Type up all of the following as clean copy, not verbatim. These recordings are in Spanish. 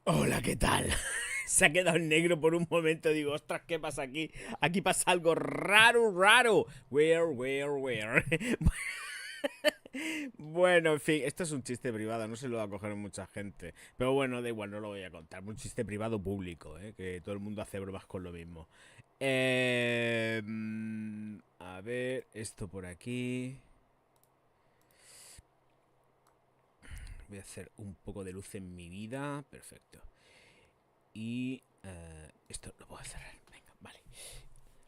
Hola, ¿qué tal? Se ha quedado en negro por un momento. Digo, ostras, ¿qué pasa aquí? Aquí pasa algo raro, raro. Where? Bueno, en fin, esto es un chiste privado, no se lo va a coger mucha gente. Pero bueno, da igual, no lo voy a contar. Un chiste privado público, ¿eh? Que todo el mundo hace bromas con lo mismo. A ver, esto por aquí. Voy a hacer un poco de luz en mi vida. Perfecto. Y esto lo puedo cerrar. Venga, vale.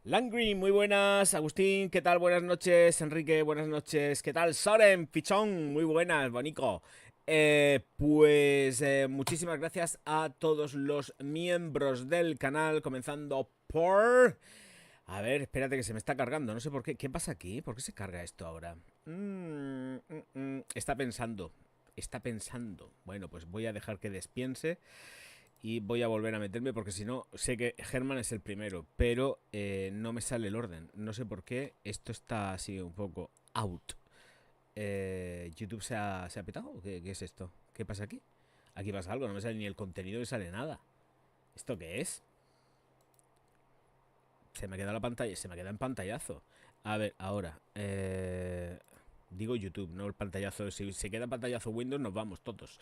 Langry, muy buenas. Agustín, ¿qué tal? Buenas noches. Enrique, buenas noches. ¿Qué tal? Soren, Pichón, muy buenas, bonico. Muchísimas gracias a todos los miembros del canal, comenzando por... A ver, espérate que se me está cargando, no sé por qué. ¿Qué pasa aquí? ¿Por qué se carga esto ahora? Está pensando. Está pensando. Bueno, pues voy a dejar que despiense y voy a volver a meterme porque si no, sé que Germán es el primero, pero no me sale el orden. No sé por qué. Esto está así un poco out. ¿YouTube se ha petado? ¿Qué es esto? ¿Qué pasa aquí? Aquí pasa algo, no me sale ni el contenido ni sale nada. ¿Esto qué es? Se me queda la pantalla, se me queda en pantallazo. A ver, ahora. Digo YouTube, no el pantallazo. Si se queda en pantallazo Windows, nos vamos todos.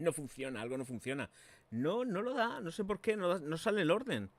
No funciona, algo no funciona. No, no lo da, no sé por qué, no sale el orden.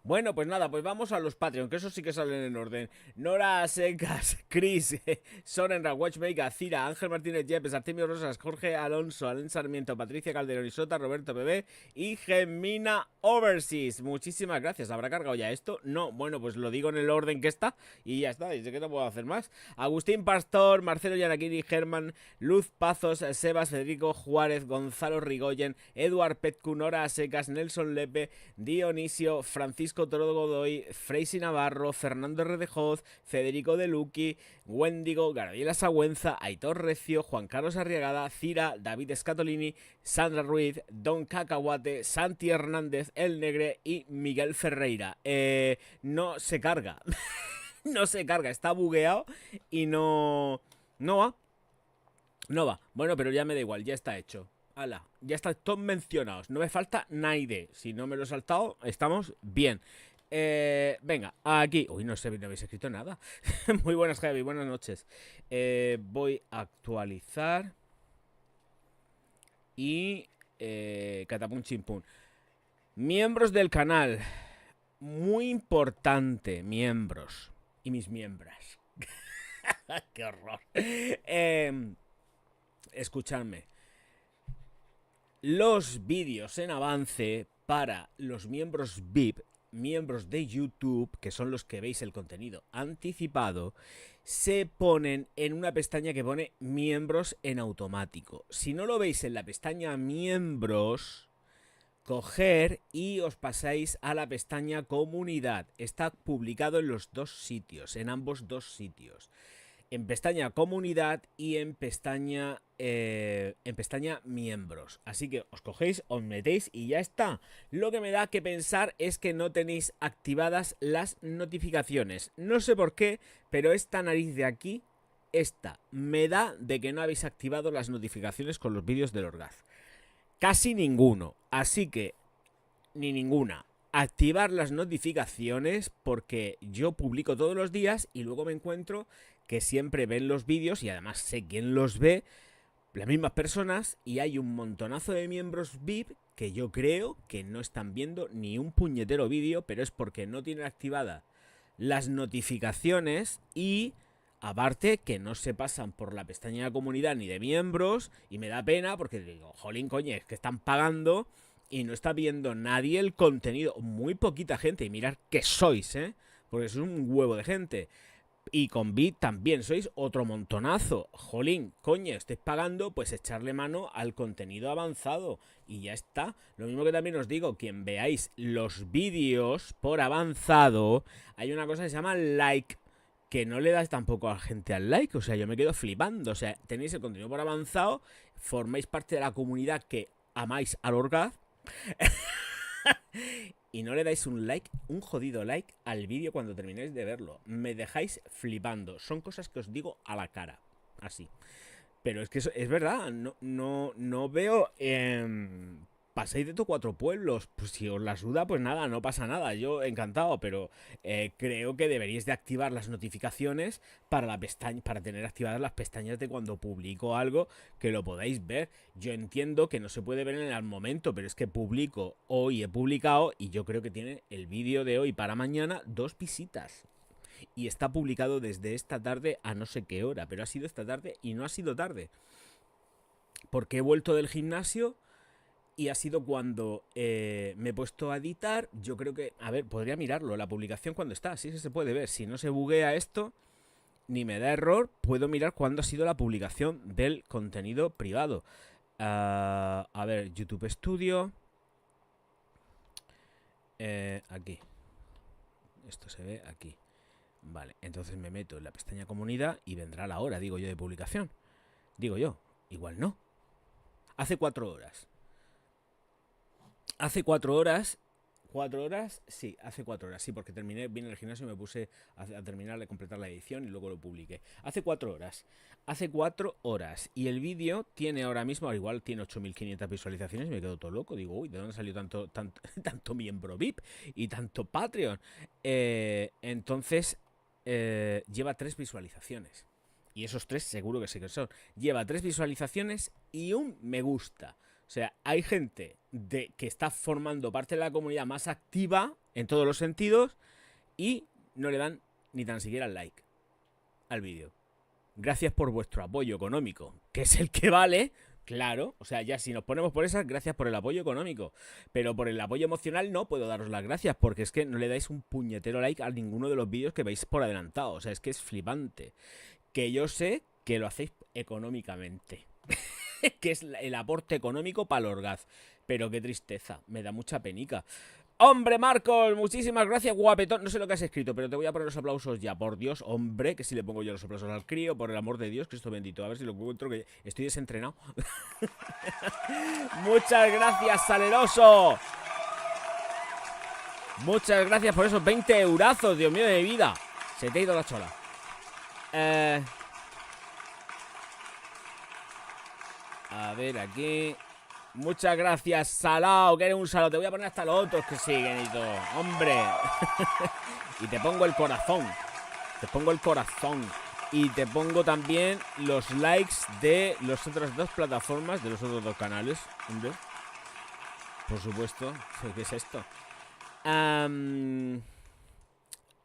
Bueno, pues nada, pues vamos a los Patreon, que esos sí que salen en orden. Nora Secas, Chris, Sorenra, Watchmaker, Cira, Ángel Martínez Yepes, Artemio Rosas, Jorge Alonso, Alen Sarmiento, Patricia Calderón Isota, Roberto Bebé y Gemina Overseas. Muchísimas gracias. ¿Habrá cargado ya esto? No, bueno, pues lo digo en el orden que está y ya está. Dice que no puedo hacer más. Agustín Pastor, Marcelo Yanaquini, Germán, Luz Pazos, Sebas, Federico Juárez, Gonzalo Rigoyen, Eduard Petcu, Nora Secas, Nelson Lepe, Dionisio, Francisco Toro Godoy, Freisy Navarro, Fernando Redejoz, Federico De Luqui, Wendigo, Gabriela Sagüenza, Aitor Recio, Juan Carlos Arriagada, Cira, David Scatolini, Sandra Ruiz, Don Cacahuate, Santi Hernández, El Negre y Miguel Ferreira. No se carga. No se carga, está bugueado y no va. No va. Bueno, pero ya me da igual, ya está hecho. Hala, ya están todos mencionados. No me falta nadie. Si no me lo he saltado, estamos bien. Venga, aquí. Uy, no sé, no habéis escrito nada. Muy buenas, Javi, buenas noches. Voy a actualizar. Y. Catapum chimpum. Miembros del canal. Muy importante, miembros. Y mis miembros. Qué horror. Escuchadme. Los vídeos en avance para los miembros VIP, miembros de YouTube, que son los que veis el contenido anticipado, se ponen en una pestaña que pone miembros en automático. Si no lo veis en la pestaña miembros, coger y os pasáis a la pestaña comunidad. Está publicado en los dos sitios, en ambos dos sitios. En pestaña comunidad y en pestaña miembros. Así que os cogéis, os metéis y ya está. Lo que me da que pensar es que no tenéis activadas las notificaciones. No sé por qué, pero esta nariz de aquí, esta, me da de que no habéis activado las notificaciones con los vídeos del Orgaz. Casi ninguno. Así que, ni ninguna. Activar las notificaciones porque yo publico todos los días y luego me encuentro que siempre ven los vídeos y además sé quién los ve, las mismas personas, y hay un montonazo de miembros VIP que yo creo que no están viendo ni un puñetero vídeo, pero es porque no tienen activada las notificaciones y Aparte que no se pasan por la pestaña de comunidad ni de miembros, y me da pena porque digo, jolín, coño, es que están pagando y no está viendo nadie el contenido. Muy poquita gente, y mirad que sois, porque sois un huevo de gente. Y con Bit también sois otro montonazo. Jolín, coño, estáis pagando, pues echarle mano al contenido avanzado. Y ya está. Lo mismo que también os digo, quien veáis los vídeos por avanzado, hay una cosa que se llama like, que no le das tampoco a la gente al like. O sea, yo me quedo flipando. O sea, tenéis el contenido por avanzado, formáis parte de la comunidad que amáis al Orgaz. Y no le dais un like, un jodido like al vídeo cuando terminéis de verlo. Me dejáis flipando. Son cosas que os digo a la cara. Así. Pero es que eso, es verdad. No veo... pasáis de estos 4 pueblos. Pues si os la suda, pues nada, no pasa nada. Yo encantado, pero creo que deberíais de activar las notificaciones para la pestaña, para tener activadas las pestañas de cuando publico algo, que lo podáis ver. Yo entiendo que no se puede ver en el momento, pero es que publico, hoy he publicado, y yo creo que tiene el vídeo de hoy para mañana 2 visitas. Y está publicado desde esta tarde a no sé qué hora, pero ha sido esta tarde y no ha sido tarde. Porque he vuelto del gimnasio y ha sido cuando me he puesto a editar. Yo creo que... A ver, podría mirarlo, la publicación cuando está. Sí que se puede ver. Si no se buguea esto, ni me da error, puedo mirar cuándo ha sido la publicación del contenido privado. A ver, YouTube Studio. Aquí. Esto se ve aquí. Vale, entonces me meto en la pestaña comunidad y vendrá la hora, digo yo, de publicación. Digo yo, igual no. Hace 4 horas. Hace 4 horas. ¿4 horas? Sí, hace 4 horas. Sí, porque vine al gimnasio y me puse a terminar de completar la edición y luego lo publiqué. Hace 4 horas. Hace 4 horas. Y el vídeo tiene ahora mismo, igual tiene 8.500 visualizaciones. Me quedo todo loco. Digo, uy, ¿de dónde salió tanto miembro VIP y tanto Patreon? Entonces, lleva 3 visualizaciones. Y esos 3 seguro que sí que son. Lleva 3 visualizaciones y un me gusta. O sea, hay gente que está formando parte de la comunidad más activa en todos los sentidos y no le dan ni tan siquiera el like al vídeo. Gracias por vuestro apoyo económico, que es el que vale, claro. O sea, ya si nos ponemos por esas, gracias por el apoyo económico. Pero por el apoyo emocional no puedo daros las gracias, porque es que no le dais un puñetero like a ninguno de los vídeos que veis por adelantado. O sea, es que es flipante. Que yo sé que lo hacéis económicamente. Que es el aporte económico para el Orgaz. Pero qué tristeza, me da mucha penica. Hombre, Marcos, muchísimas gracias, guapetón. No sé lo que has escrito, pero te voy a poner los aplausos ya. Por Dios, hombre, que si le pongo yo los aplausos al crío, por el amor de Dios, Cristo bendito. A ver si lo encuentro, que estoy desentrenado. Muchas gracias, saleroso. Muchas gracias por esos 20 eurazos, Dios mío de mi vida. Se te ha ido la chola. A ver, aquí. Muchas gracias, Salao, que eres un salao. Te voy a poner hasta los otros que siguen y todo. ¡Hombre! Y te pongo el corazón. Te pongo el corazón. Y te pongo también los likes de las otras 2 plataformas, de los otros 2 canales. ¿Hombre? Por supuesto. ¿Qué es esto?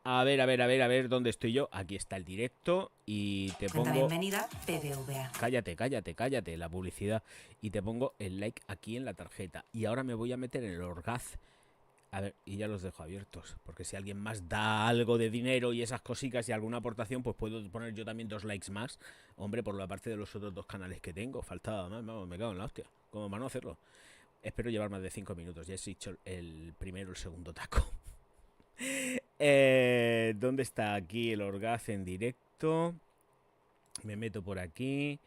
A ver, ¿dónde estoy yo? Aquí está el directo y te pongo... Bienvenida, BBVA. Cállate, la publicidad. Y te pongo el like aquí en la tarjeta. Y ahora me voy a meter en el Orgaz. A ver, y ya los dejo abiertos. Porque si alguien más da algo de dinero y esas cositas y alguna aportación, pues puedo poner yo también 2 likes más. Hombre, por la parte de los otros 2 canales que tengo. Faltaba más, vamos, me cago en la hostia. ¿Cómo para no hacerlo? Espero llevar más de 5 minutos. Ya he hecho el primero, el segundo taco. ¿Dónde está aquí el Orgaz en directo? Me meto por aquí.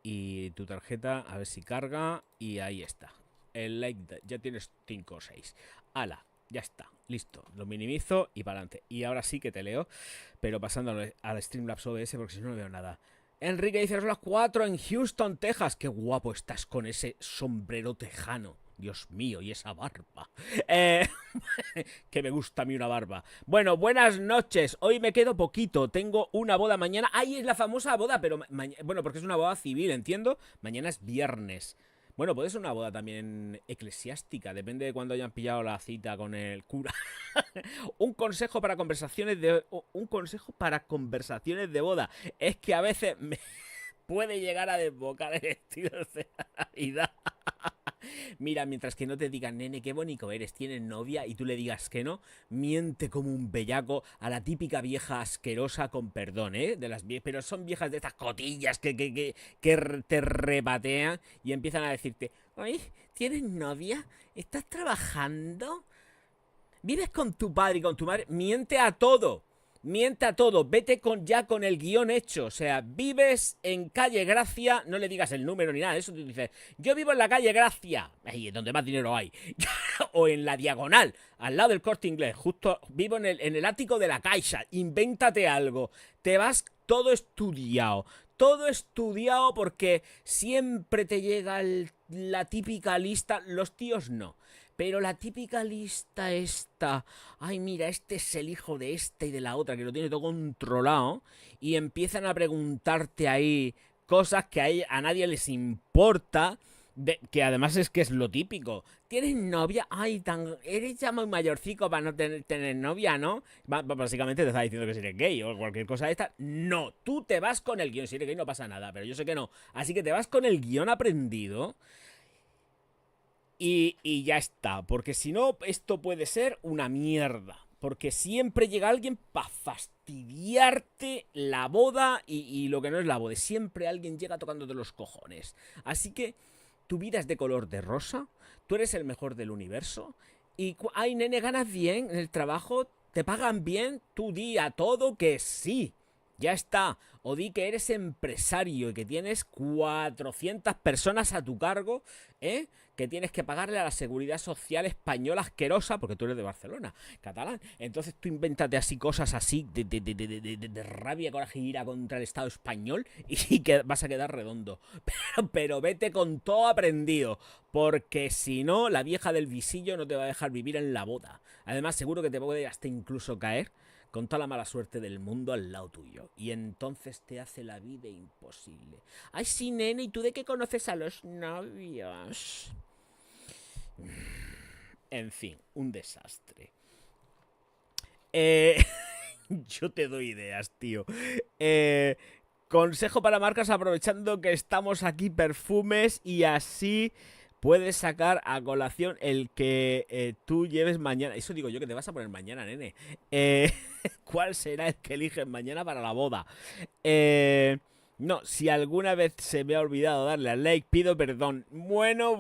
Y tu tarjeta, a ver si carga. Y ahí está. El like, ya tienes 5 o 6. ¡Hala! Ya está, listo. Lo minimizo y para adelante. Y ahora sí que te leo, pero pasando al Streamlabs OBS porque si no, no veo nada. Enrique dice, son las 4 en Houston, Texas. Qué guapo estás con ese sombrero tejano. Dios mío, y esa barba. Que me gusta a mí una barba. Bueno, buenas noches. Hoy me quedo poquito. Tengo una boda mañana. ¡Ay, es la famosa boda! Pero bueno, porque es una boda civil, entiendo. Mañana es viernes. Bueno, puede ser una boda también eclesiástica, depende de cuándo hayan pillado la cita con el cura. Un consejo para conversaciones de un consejo para conversaciones de boda. Es que a veces me puede llegar a desbocar en estilos de Navidad. Mira, mientras que no te digan, nene, qué bonito eres, tienes novia, y tú le digas que no, miente como un bellaco a la típica vieja asquerosa, con perdón, ¿eh? De las pero son viejas de estas cotillas que te repatean y empiezan a decirte, oye, ¿tienes novia? ¿Estás trabajando? ¿Vives con tu padre y con tu madre? Miente a todo. Miente a todo, vete ya con el guión hecho. O sea, vives en calle Gracia, no le digas el número ni nada de eso. Tú dices, yo vivo en la calle Gracia, ahí es donde más dinero hay. O en la Diagonal, al lado del Corte Inglés, justo vivo en el ático de la Caixa. Invéntate algo. Te vas todo estudiado. Todo estudiado porque siempre te llega la típica lista. Los tíos no. Pero la típica lista esta, ay mira, este es el hijo de esta y de la otra, que lo tiene todo controlado, y empiezan a preguntarte ahí cosas que a nadie les importa, que además es que es lo típico. ¿Tienes novia? Ay, eres ya muy mayorcico para no tener novia, ¿no? Básicamente te está diciendo que si eres gay o cualquier cosa de esta. No, tú te vas con el guión. Si eres gay no pasa nada, pero yo sé que no. Así que te vas con el guión aprendido. Y ya está, porque si no, esto puede ser una mierda. Porque siempre llega alguien para fastidiarte la boda y lo que no es la boda. Siempre alguien llega tocándote los cojones. Así que tu vida es de color de rosa, tú eres el mejor del universo. Y, ay, nene, ganas bien en el trabajo, te pagan bien, tú di a todo que sí. Ya está. O di que eres empresario y que tienes 400 personas a tu cargo, ¿eh? Que tienes que pagarle a la seguridad social española asquerosa, porque tú eres de Barcelona, catalán. Entonces tú invéntate así cosas así de rabia, coraje y ira contra el Estado español y que vas a quedar redondo. Pero vete con todo aprendido, porque si no, la vieja del visillo no te va a dejar vivir en la boda. Además, seguro que te puede hasta incluso caer con toda la mala suerte del mundo al lado tuyo. Y entonces te hace la vida imposible. Ay, sí, nene, ¿y tú de qué conoces a los novios? En fin, un desastre. Yo te doy ideas, tío. Consejo para marcas, aprovechando que estamos aquí, perfumes, y así puedes sacar a colación el que tú lleves mañana. Eso digo yo, que te vas a poner mañana, nene. ¿Cuál será el que eliges mañana para la boda? No, si alguna vez se me ha olvidado darle al like, pido perdón. Bueno,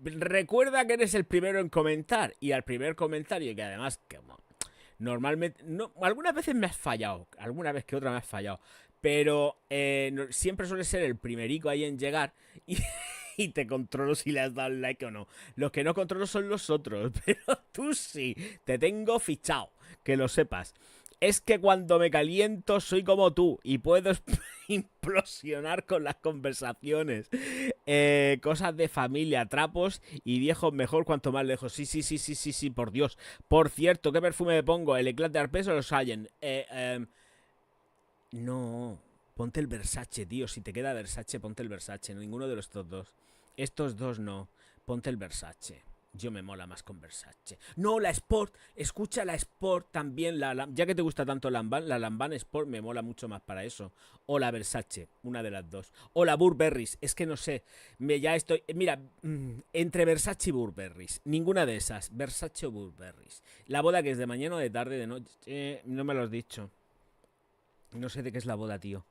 recuerda que eres el primero en comentar. Y al primer comentario, que además, que normalmente, no, algunas veces me has fallado, alguna vez que otra me has fallado, pero siempre suele ser el primerico ahí en llegar y te controlo si le has dado el like o no. Los que no controlo son los otros, pero tú sí, te tengo fichado, que lo sepas. Es que cuando me caliento soy como tú y puedo implosionar con las conversaciones. Cosas de familia, trapos y viejos mejor cuanto más lejos. Sí, por Dios. Por cierto, ¿qué perfume me pongo? ¿El Eclat de Arpés o los Allen? No, ponte el Versace, tío. Si te queda Versace, ponte el Versace. No, ninguno de estos dos. Estos dos no. Ponte el Versace. Yo me mola más con Versace. No, la Sport. Escucha la Sport también. Ya que te gusta tanto la Lanvin Sport me mola mucho más para eso. O la Versace, una de las dos. O la Burberry. Es que no sé. Ya estoy. Mira, entre Versace y Burberry. Ninguna de esas. Versace o Burberry. La boda que es de mañana o de tarde, de noche. No me lo has dicho. No sé de qué es la boda, tío.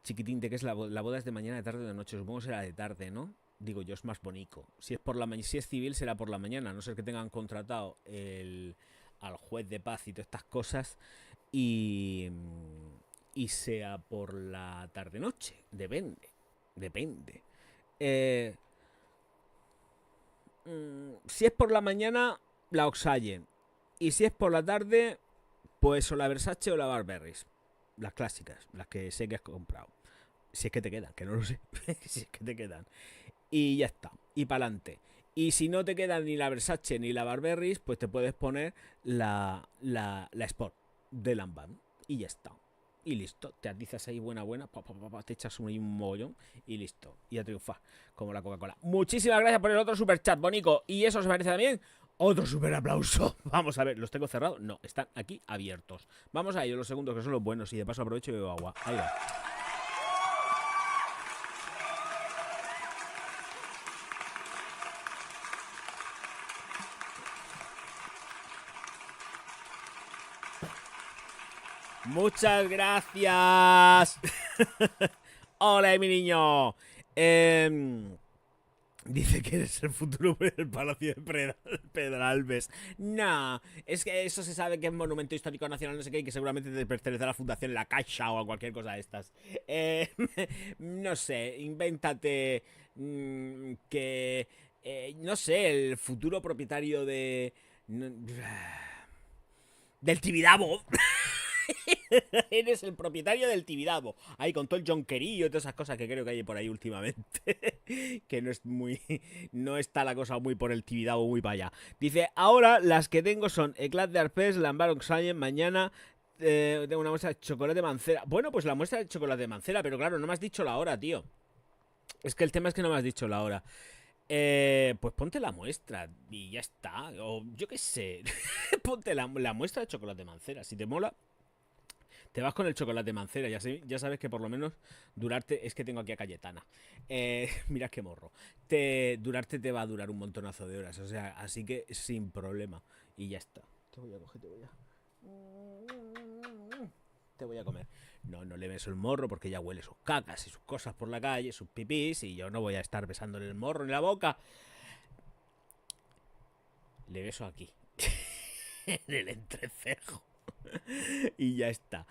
Chiquitín, ¿de qué es la boda? La boda es de mañana, de tarde o de noche. Supongo que será de tarde, ¿no? Digo yo, es más bonito. Si es por la si es civil, será por la mañana. A no ser que tengan contratado al juez de paz y todas estas cosas. Y sea por la tarde-noche. Depende. Si es por la mañana, la Oxallen. Y si es por la tarde, pues o la Versace o la Burberry. Las clásicas, las que sé que has comprado. Si es que te quedan, que no lo sé. Si es que te quedan. Y ya está. Y para adelante. Y si no te quedan ni la Versace ni la Burberry, pues te puedes poner la Sport de Lanvin. Y ya está. y listo. Te atizas ahí buena, te echas un mogollón y listo. Y a triunfar, como la Coca-Cola. Muchísimas gracias por el otro super chat, Bonico. Y eso se merece también otro super aplauso. Vamos a ver, ¿los tengo cerrados? No, están aquí abiertos. Vamos a ellos, los segundos, que son los buenos. Y de paso aprovecho y bebo agua. Ahí va. Muchas gracias. Hola, mi niño. Dice que eres el futuro del Palacio de Pedralbes. No, es que eso se sabe que es monumento histórico nacional, no sé qué, y que seguramente te pertenece a la Fundación La Caixa o a cualquier cosa de estas. No sé, invéntate que... no sé, el futuro propietario de... del Tibidabo. Eres el propietario del Tibidabo. Ahí con todo el jonquerillo y todas esas cosas que creo que hay por ahí últimamente. Que no es muy... No está la cosa muy por el Tibidabo, muy para allá. Dice, ahora las que tengo son Eclat de Arpés, Lambar Oxagen, mañana... tengo una muestra de chocolate mancera. Bueno, pues la muestra de chocolate mancera, pero claro, no me has dicho la hora, tío. Es que el tema es que no me has dicho la hora. Pues ponte la muestra y ya está. O yo qué sé. Ponte la muestra de chocolate mancera. Si te mola, te vas con el chocolate mancera. Ya sabes que por lo menos durarte... Es que tengo aquí a Cayetana. Mira qué morro. Durarte te va a durar un montonazo de horas. O sea, así que sin problema. Y ya está. Te voy a coger, te voy a comer. No le beso el morro porque ya huele sus cacas y sus cosas por la calle, sus pipís, y yo no voy a estar besándole el morro en la boca. Le beso aquí. En el entrecejo. Y ya está.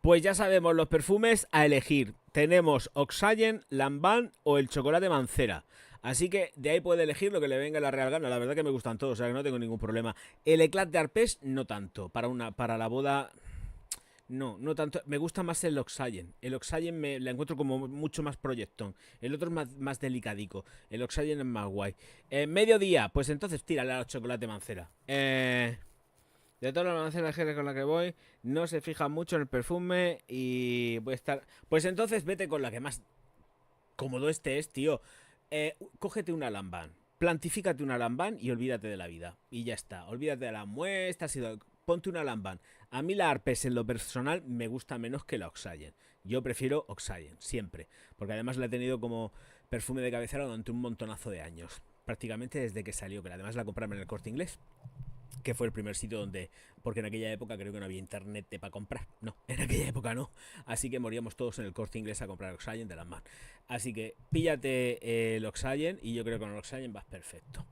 Pues ya sabemos los perfumes a elegir. Tenemos Oxagen, Lanvin o el chocolate mancera. Así que de ahí puede elegir lo que le venga la real gana. La verdad que me gustan todos, o sea que no tengo ningún problema. El Eclat de Arpés, no tanto. Para la boda, no tanto. Me gusta más el Oxagen. El Oxagen la encuentro como mucho más proyectón. El otro es más delicadico. El Oxagen es más guay. Mediodía, pues entonces tírale a la chocolate mancera. De todas las manceras con la que voy, no se fija mucho en el perfume y voy a estar... Pues entonces vete con la que más cómodo es, tío. Cógete una Lanvin, plantifícate una Lanvin y olvídate de la vida. Y ya está, olvídate de la muestra, ponte una Lanvin. A mí la Arpés en lo personal me gusta menos que la Oxagen. Yo prefiero Oxagen, siempre. Porque además la he tenido como perfume de cabecera durante un montonazo de años. Prácticamente desde que salió, que además la compramos en el Corte Inglés, que fue el primer sitio donde... Porque en aquella época creo que no había internet para comprar. No, en aquella época no. Así que moríamos todos en el Corte Inglés a comprar Oxagen de las manos. Así que píllate el Oxagen y yo creo que con el Oxagen vas perfecto.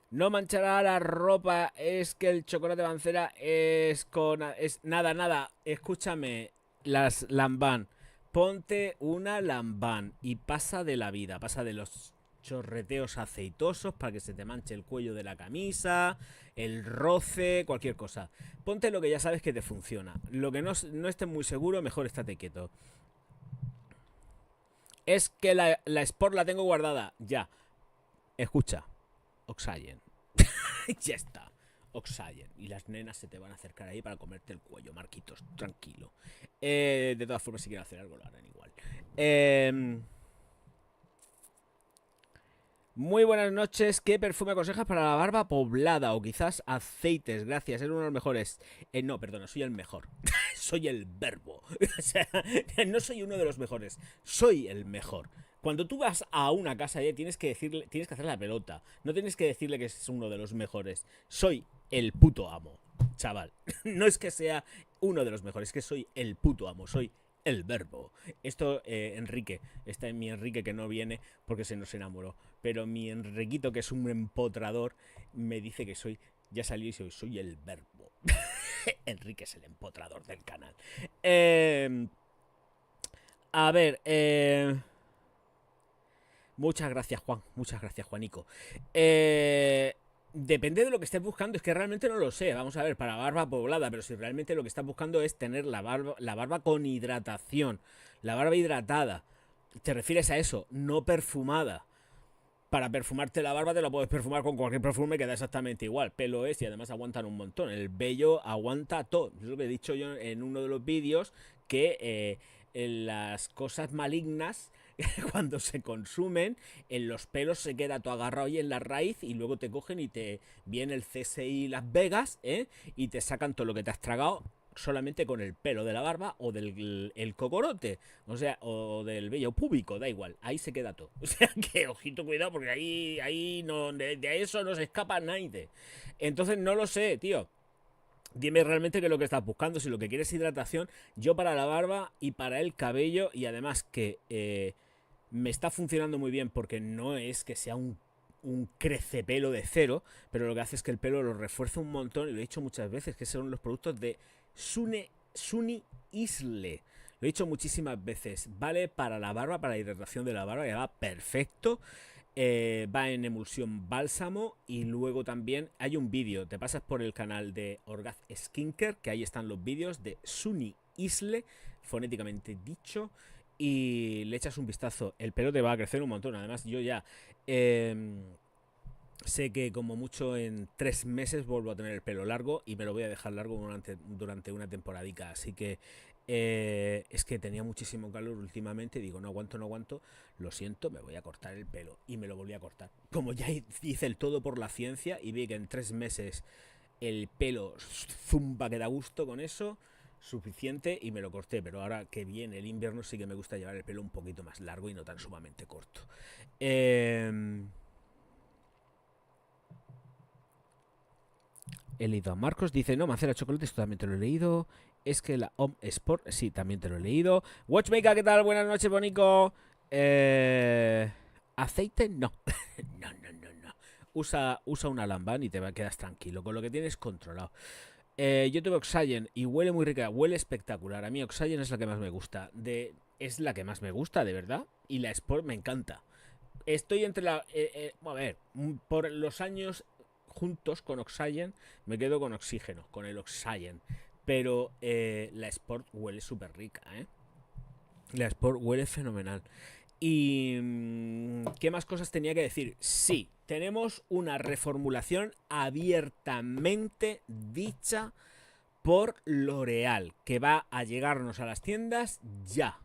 No manchará la ropa. Es que el chocolate mancera es con... Nada. Escúchame, las Lanvin. Ponte una Lanvin y pasa de la vida. Pasa de los chorreteos aceitosos para que se te manche el cuello de la camisa, el roce, cualquier cosa. Ponte lo que ya sabes que te funciona. Lo que no estés muy seguro, mejor estate quieto. Es que la Sport la tengo guardada. Ya. Escucha. Oxagen. Ya está. Oxagen. Y las nenas se te van a acercar ahí para comerte el cuello, Marquitos. Tranquilo. De todas formas, si quieren hacer algo, lo harán igual. Muy buenas noches. ¿Qué perfume aconsejas para la barba poblada? O quizás aceites. Gracias, eres uno de los mejores. No, perdona, soy el mejor. Soy el verbo. O sea, no soy uno de los mejores. Soy el mejor. Cuando tú vas a una casa tienes que hacer la pelota. No tienes que decirle que es uno de los mejores. Soy el puto amo, chaval. No es que sea uno de los mejores, es que soy el puto amo. Soy el verbo. Esto, Enrique, está en mi Enrique que no viene porque se nos enamoró. Pero mi Enriquito, que es un empotrador, me dice que ya salió y soy el verbo. Enrique es el empotrador del canal. A ver, muchas gracias, Juan. Muchas gracias, Juanico. Depende de lo que estés buscando. Es que realmente no lo sé. Vamos a ver, para barba poblada. Pero si realmente lo que estás buscando es tener la barba con hidratación, la barba hidratada, te refieres a eso, no perfumada, Para perfumarte la barba te la puedes perfumar con cualquier perfume que da exactamente igual. Pelo es y además aguantan un montón. El vello aguanta todo. Es lo que he dicho yo en uno de los vídeos, que en las cosas malignas, cuando se consumen, en los pelos se queda todo agarrado y en la raíz y luego te cogen y te viene el CSI Las Vegas, y te sacan todo lo que te has tragado solamente con el pelo de la barba o del el cocorote, o sea, o del vello púbico, da igual, ahí se queda todo. O sea que, ojito, cuidado, porque ahí no, de eso no se escapa nadie. Entonces no lo sé, tío. Dime realmente qué es lo que estás buscando. Si lo que quieres es hidratación, yo para la barba y para el cabello, y además que me está funcionando muy bien porque no es que sea un crecepelo de cero, pero lo que hace es que el pelo lo refuerza un montón, y lo he dicho muchas veces, que son los productos de Suni Isle. Lo he dicho muchísimas veces. Vale para la barba, para la hidratación de la barba, ya va perfecto. Va en emulsión bálsamo. Y luego también hay un vídeo. Te pasas por el canal de Orgaz Skincare, que ahí están los vídeos de Suni Isle, fonéticamente dicho, y le echas un vistazo. El pelo te va a crecer un montón. Además, yo ya sé que como mucho en 3 meses vuelvo a tener el pelo largo, y me lo voy a dejar largo durante una temporadica. Así que es que tenía muchísimo calor últimamente. Digo, no aguanto, no aguanto. Lo siento, me voy a cortar el pelo. Y me lo volví a cortar. Como ya hice el todo por la ciencia y vi que en 3 meses el pelo zumba, que da gusto con eso, suficiente, y me lo corté. Pero ahora que viene el invierno sí que me gusta llevar el pelo un poquito más largo y no tan sumamente corto. He leído a Marcos, dice, no, Macera Chocolate, esto también te lo he leído. Es que la Home Sport, sí, también te lo he leído. Watchmaker, ¿qué tal? Buenas noches, Bonico. Aceite, no. No, no, no, no. Usa una Lanvin y te quedas tranquilo. Con lo que tienes controlado. Yo tuve Oxygen y huele muy rica, huele espectacular. A mí Oxygen es la que más me gusta. Es la que más me gusta, de verdad. Y la Sport me encanta. Estoy entre la... a ver, por los años juntos con Oxygen, me quedo con Oxígeno, con el Oxygen. Pero la Sport huele súper rica, ¿eh? La Sport huele fenomenal. ¿Y qué más cosas tenía que decir? Sí, tenemos una reformulación abiertamente dicha por L'Oreal, que va a llegarnos a las tiendas ya.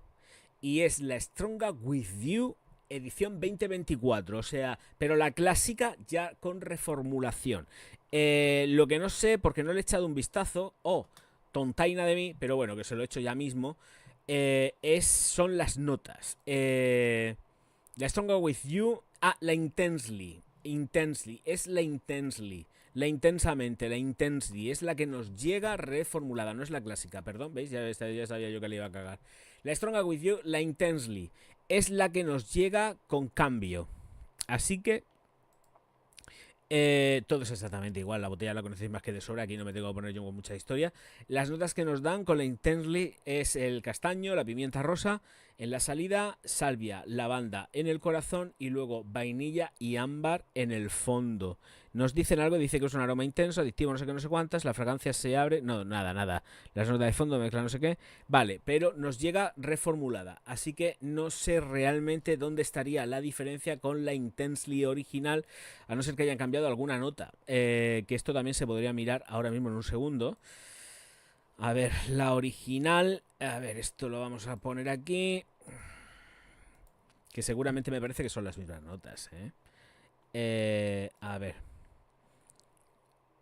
Y es la Stronger With You edición 2024, o sea, pero la clásica ya con reformulación. Lo que no sé, porque no le he echado un vistazo, tontaina de mí, pero bueno, que se lo he hecho ya mismo, son las notas. La Stronger With You, la Intensely, es la Intensely. La intensamente, la intensely, es la que nos llega reformulada, no es la clásica, perdón, ¿veis? Ya sabía yo que le iba a cagar. La Stronger With You, la intensely, es la que nos llega con cambio. Así que todo es exactamente igual. La botella la conocéis más que de sobra. Aquí no me tengo que poner yo con mucha historia. Las notas que nos dan con la Intensely es el castaño, la pimienta rosa. En la salida, salvia, lavanda en el corazón, y luego vainilla y ámbar en el fondo. Nos dicen algo, dice que es un aroma intenso, adictivo, no sé qué, no sé cuántas. La fragancia se abre. No, nada. Las notas de fondo mezcla no sé qué. Vale, pero nos llega reformulada. Así que no sé realmente dónde estaría la diferencia con la Intensely original, a no ser que hayan cambiado alguna nota. Que esto también se podría mirar ahora mismo en un segundo. A ver, la original. A ver, esto lo vamos a poner aquí. Que seguramente me parece que son las mismas notas, a ver.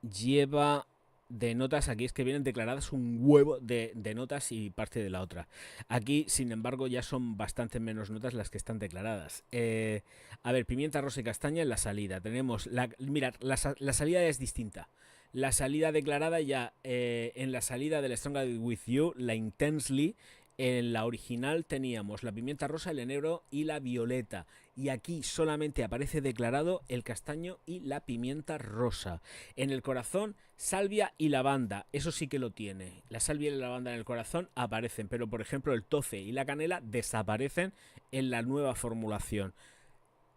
Lleva de notas, aquí es que vienen declaradas un huevo de notas y parte de la otra. Aquí, sin embargo, ya son bastante menos notas las que están declaradas. A ver, pimienta rosa y castaña en la salida. Tenemos, mirad, la salida es distinta. La salida declarada ya, en la salida del Stronger With You, la Intensely, en la original teníamos la pimienta rosa, el enebro y la violeta. Y aquí solamente aparece declarado el castaño y la pimienta rosa. En el corazón, salvia y lavanda. Eso sí que lo tiene. La salvia y la lavanda en el corazón aparecen, pero por ejemplo el tofe y la canela desaparecen en la nueva formulación,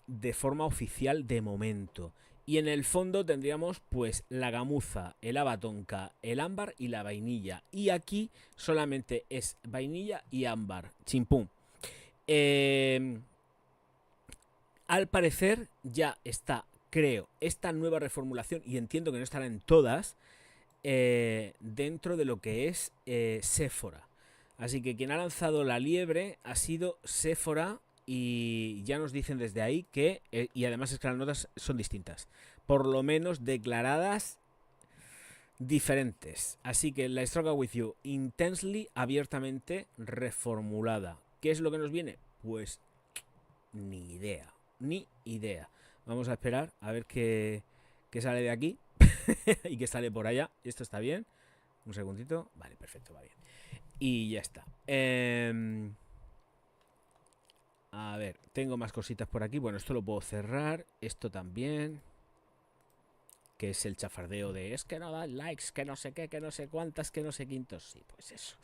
de forma oficial de momento. Y en el fondo tendríamos pues la gamuza, el abatonca, el ámbar y la vainilla. Y aquí solamente es vainilla y ámbar. Chimpum. al parecer ya está, creo, esta nueva reformulación, y entiendo que no estará en todas, dentro de lo que es Sephora. Así que quien ha lanzado la liebre ha sido Sephora, y ya nos dicen desde ahí que, y además es que las notas son distintas, por lo menos declaradas diferentes. Así que la Struggle With You Intensely, abiertamente reformulada. ¿Qué es lo que nos viene? Pues ni idea, ni idea. Vamos a esperar a ver qué sale de aquí y qué sale por allá. Esto está bien. Un segundito. Vale, perfecto, va bien. Y ya está. A ver, tengo más cositas por aquí. Bueno, esto lo puedo cerrar. Esto también. Que es el chafardeo de es que no dan likes, que no sé qué, que no sé cuántas, que no sé quintos. Sí, pues eso.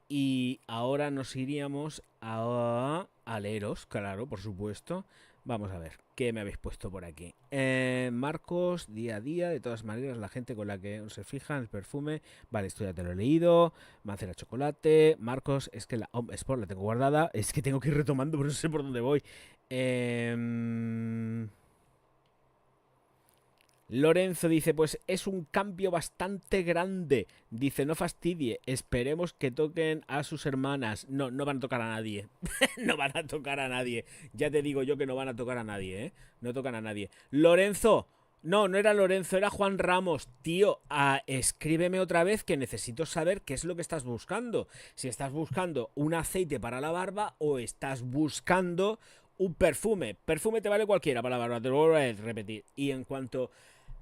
Y ahora nos iríamos a leeros, claro, por supuesto. Vamos a ver, ¿qué me habéis puesto por aquí? Marcos, día a día, de todas maneras, la gente con la que se fija en el perfume. Vale, esto ya te lo he leído. Mancera chocolate. Marcos, es que la Home Sport la tengo guardada. Es que tengo que ir retomando, pero no sé por dónde voy. Lorenzo dice, pues es un cambio bastante grande. Dice, no fastidie, esperemos que toquen a sus hermanas. No, no van a tocar a nadie. No van a tocar a nadie. Ya te digo yo que no van a tocar a nadie, ¿eh? No tocan a nadie. Lorenzo. No, no era Lorenzo, era Juan Ramos. Tío, escríbeme otra vez que necesito saber qué es lo que estás buscando. Si estás buscando un aceite para la barba o estás buscando un perfume. Perfume te vale cualquiera para la barba, te lo voy a repetir. Y en cuanto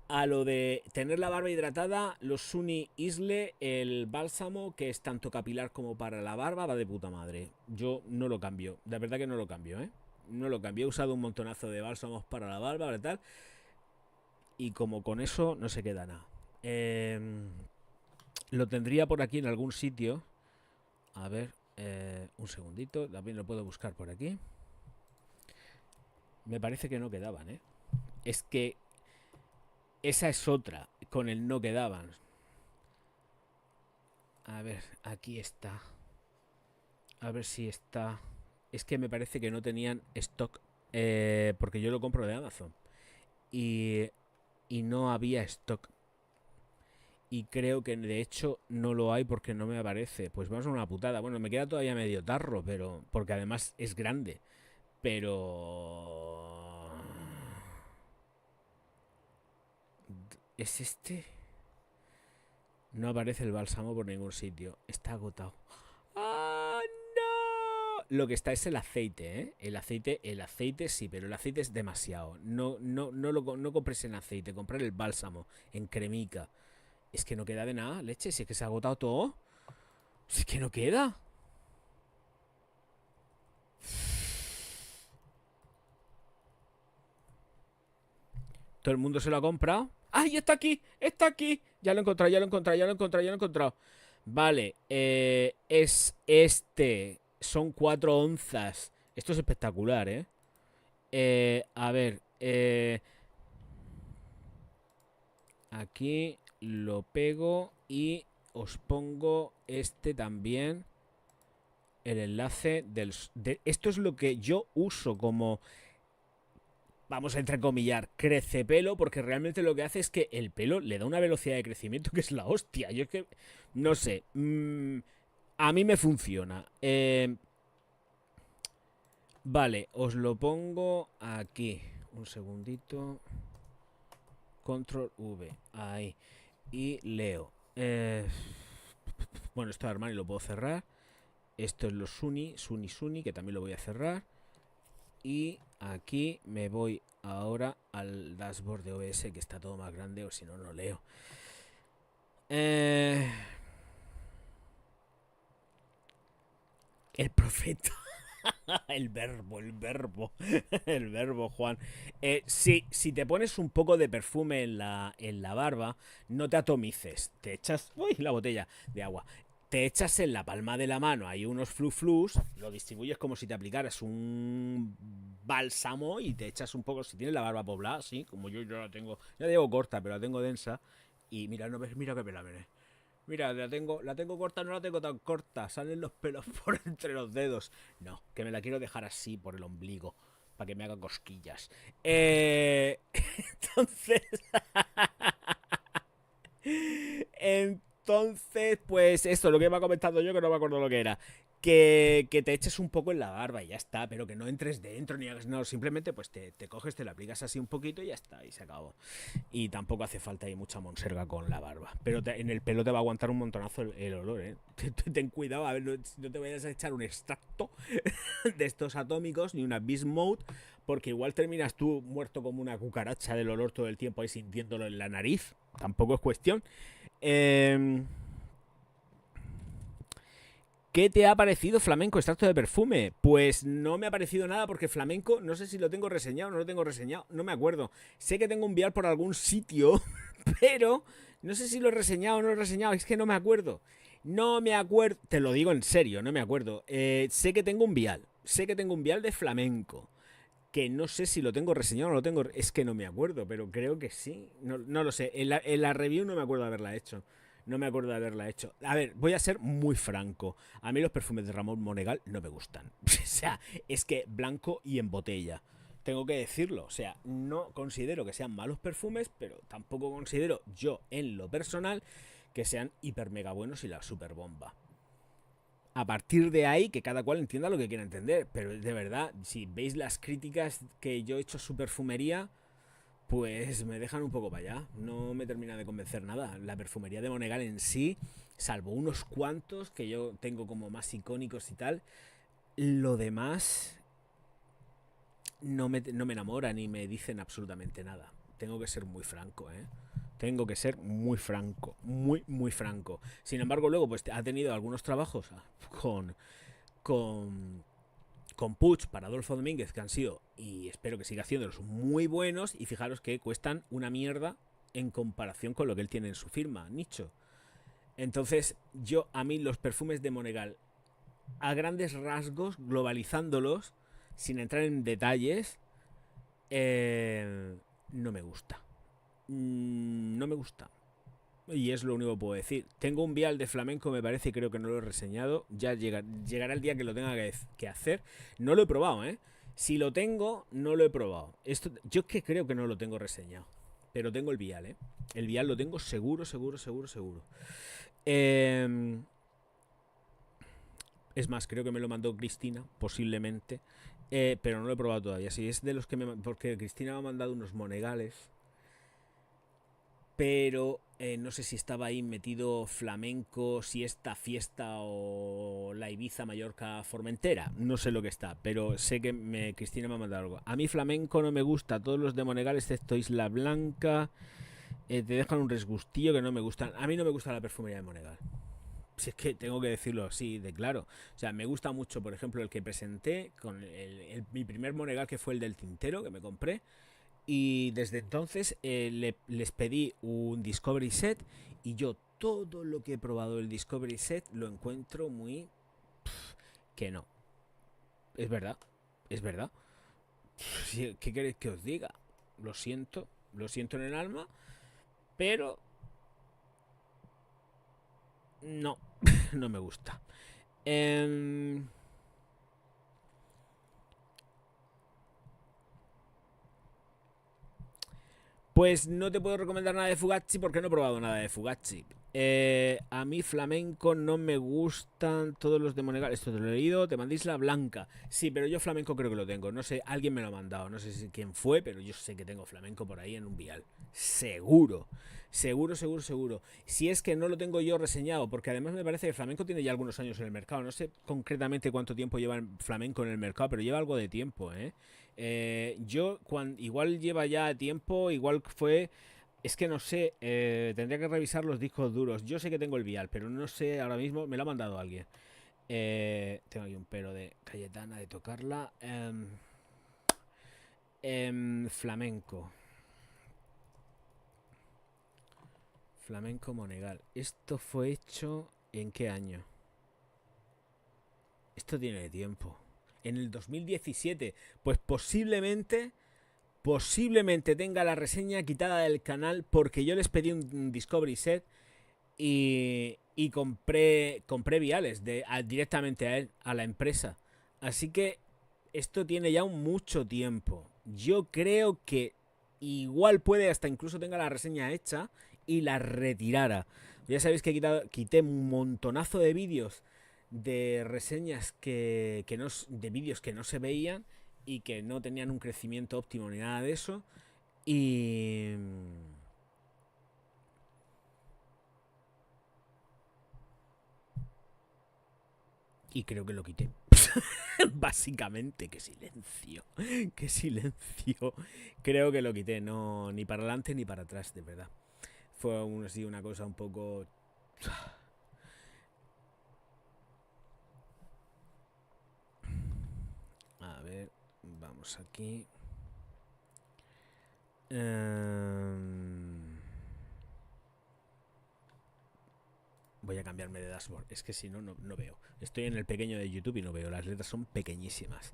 a lo de tener la barba hidratada, los Suni Isle, el bálsamo, que es tanto capilar como para la barba, va de puta madre. Yo no lo cambio, de verdad que no lo cambio, ¿eh? No lo cambio, he usado un montonazo de bálsamos para la barba, ¿verdad? Y como con eso no se queda nada. Lo tendría por aquí en algún sitio. A ver, un segundito, también lo puedo buscar por aquí. Me parece que no quedaban, ¿eh? Es que esa es otra, con el no quedaban. A ver, aquí está. A ver si está. Es que me parece que no tenían stock. Porque yo lo compro de Amazon. Y no había stock. Y creo que de hecho no lo hay porque no me aparece. Pues vamos a una putada. Bueno, me queda todavía medio tarro, pero. Porque además es grande. Pero. ¿Es este? No aparece el bálsamo por ningún sitio. Está agotado. ¡Ah, no! Lo que está es el aceite, ¿eh? El aceite sí, pero el aceite es demasiado. No compres en aceite, comprar el bálsamo, en cremica. Es que no queda de nada, leche, si es que se ha agotado todo. Si es que no queda. Todo el mundo se lo ha comprado. ¡Ay, está aquí! ¡Está aquí! Ya lo he encontrado, ya lo he encontrado, ya lo he encontrado, ya lo he encontrado. Vale, es este. Son 4 onzas. Esto es espectacular, ¿eh? A ver, aquí lo pego y os pongo este también. El enlace esto es lo que yo uso como, vamos a entrecomillar, crece pelo, porque realmente lo que hace es que el pelo le da una velocidad de crecimiento que es la hostia. Yo es que, no sé, a mí me funciona. Vale, os lo pongo aquí. Un segundito. Control V. Ahí. Y leo. Bueno, esto de Armani lo puedo cerrar. Esto es los Suni, que también lo voy a cerrar. Y aquí me voy ahora al dashboard de OBS, que está todo más grande, o si no, no leo. El profeta. El verbo, el verbo, Juan. Si te pones un poco de perfume en la barba, no te atomices. Te echas. ¡Uy! La botella de agua. Te echas en la palma de la mano, hay unos flus, lo distribuyes como si te aplicaras un bálsamo y te echas un poco. Si tienes la barba poblada, sí, como yo la tengo. Ya digo corta, pero la tengo densa. Y mira, no ves, mira que pela, mire. Mira, la tengo corta, no la tengo tan corta. Salen los pelos por entre los dedos. No, que me la quiero dejar así por el ombligo. para que me haga cosquillas. Entonces... Entonces, pues esto, lo que me ha comentado yo, que no me acuerdo lo que era. Que te eches un poco en la barba y ya está, pero que no entres dentro ni hagas, no, simplemente pues te coges, te lo aplicas así un poquito y ya está, y se acabó. Y tampoco hace falta ahí mucha monserga con la barba. Pero en el pelo te va a aguantar un montonazo el olor, ¿eh? Ten cuidado, a ver, no te vayas a echar un extracto de estos atómicos ni una Beast Mode, porque igual terminas tú muerto como una cucaracha del olor todo el tiempo ahí sintiéndolo en la nariz. Tampoco es cuestión. Eh, ¿Qué te ha parecido Flamenco, extracto de perfume? Pues no me ha parecido nada porque Flamenco, no sé si lo tengo reseñado o no lo tengo reseñado, no me acuerdo. Sé que tengo un vial por algún sitio, pero no sé si lo he reseñado o no lo he reseñado, es que no me acuerdo. No me acuerdo, te lo digo en serio, no me acuerdo. Sé que tengo un vial de Flamenco, que no sé si lo tengo reseñado o no lo tengo, es que no me acuerdo, pero creo que sí. No, no lo sé, en la review no me acuerdo de haberla hecho. No me acuerdo de haberla hecho. A ver, voy a ser muy franco. A mí los perfumes de Ramón Monegal no me gustan. O sea, es que blanco y en botella. Tengo que decirlo. O sea, no considero que sean malos perfumes, pero tampoco considero yo, en lo personal, que sean hiper mega buenos y la super bomba. A partir de ahí, que cada cual entienda lo que quiera entender. Pero de verdad, si veis las críticas que yo he hecho a su perfumería, pues me dejan un poco para allá. No me termina de convencer nada. La perfumería de Monegal en sí, salvo unos cuantos que yo tengo como más icónicos y tal, lo demás no me enamora ni me dicen absolutamente nada. Tengo que ser muy franco, ¿eh? Tengo que ser muy franco, muy, muy franco. Sin embargo, luego pues ha tenido algunos trabajos con, con con Puig para Adolfo Domínguez, que han sido, y espero que siga haciéndolos, muy buenos, y fijaros que cuestan una mierda en comparación con lo que él tiene en su firma, Nicho. Entonces, a mí los perfumes de Monegal, a grandes rasgos, globalizándolos, sin entrar en detalles, no me gusta. No me gusta. Y es lo único que puedo decir. Tengo un vial de flamenco, me parece, y creo que no lo he reseñado. Ya llegará el día que lo tenga que hacer. No lo he probado, ¿eh? Si lo tengo, no lo he probado. Yo es que creo que no lo tengo reseñado. Pero tengo el vial, ¿eh? El vial lo tengo seguro, seguro, seguro, seguro. Es más, creo que me lo mandó Cristina, posiblemente. Pero no lo he probado todavía. Si es de los que porque Cristina me ha mandado unos monegales, pero no sé si estaba ahí metido flamenco, si esta fiesta o la Ibiza, Mallorca, Formentera, no sé lo que está, pero sé que Cristina me ha mandado algo. A mí flamenco no me gusta, todos los de Monegal excepto Isla Blanca, te dejan un resgustillo que no me gustan. A mí no me gusta la perfumería de Monegal. Si es que tengo que decirlo así de claro. O sea, me gusta mucho, por ejemplo, el que presenté con mi primer Monegal, que fue el del tintero que me compré. Y desde entonces les pedí un Discovery Set y yo todo lo que he probado del Discovery Set lo encuentro muy... que no. Es verdad, es verdad. ¿Qué queréis que os diga? Lo siento en el alma, pero no, no me gusta. Eh, Pues no te puedo recomendar nada de Fugazi porque no he probado nada de Fugazi. A mí flamenco no me gustan todos los de Monegal. Esto te lo he leído, te mandé Isla Blanca. Sí, pero yo flamenco creo que lo tengo. No sé, alguien me lo ha mandado. No sé quién fue, pero yo sé que tengo flamenco por ahí en un vial. Seguro. Seguro, seguro, seguro. Si es que no lo tengo yo reseñado, porque además me parece que el flamenco tiene ya algunos años en el mercado. No sé concretamente cuánto tiempo lleva el flamenco en el mercado, pero lleva algo de tiempo, ¿eh? Igual lleva ya tiempo, igual fue... Es que no sé, tendría que revisar los discos duros. Yo sé que tengo el vial, pero no sé ahora mismo, me lo ha mandado alguien. Tengo aquí un pelo de Cayetana de tocarla. Flamenco. Flamenco Monegal. ¿Esto fue hecho en qué año? Esto tiene tiempo. En el 2017. Pues posiblemente tenga la reseña quitada del canal porque yo les pedí un Discovery Set y compré viales directamente a él, a la empresa. Así que esto tiene ya mucho tiempo. Yo creo que igual puede hasta incluso tenga la reseña hecha y la retirara. Ya sabéis que quité un montonazo de vídeos de reseñas que no, de vídeos que no se veían y que no tenían un crecimiento óptimo ni nada de eso. Y creo que lo quité. Básicamente, qué silencio. Qué silencio. Creo que lo quité, no ni para adelante ni para atrás, de verdad. Fue así una cosa un poco... A ver, vamos aquí. Voy a cambiarme de dashboard. Es que si no, no veo. Estoy en el pequeño de YouTube y no veo. Las letras son pequeñísimas.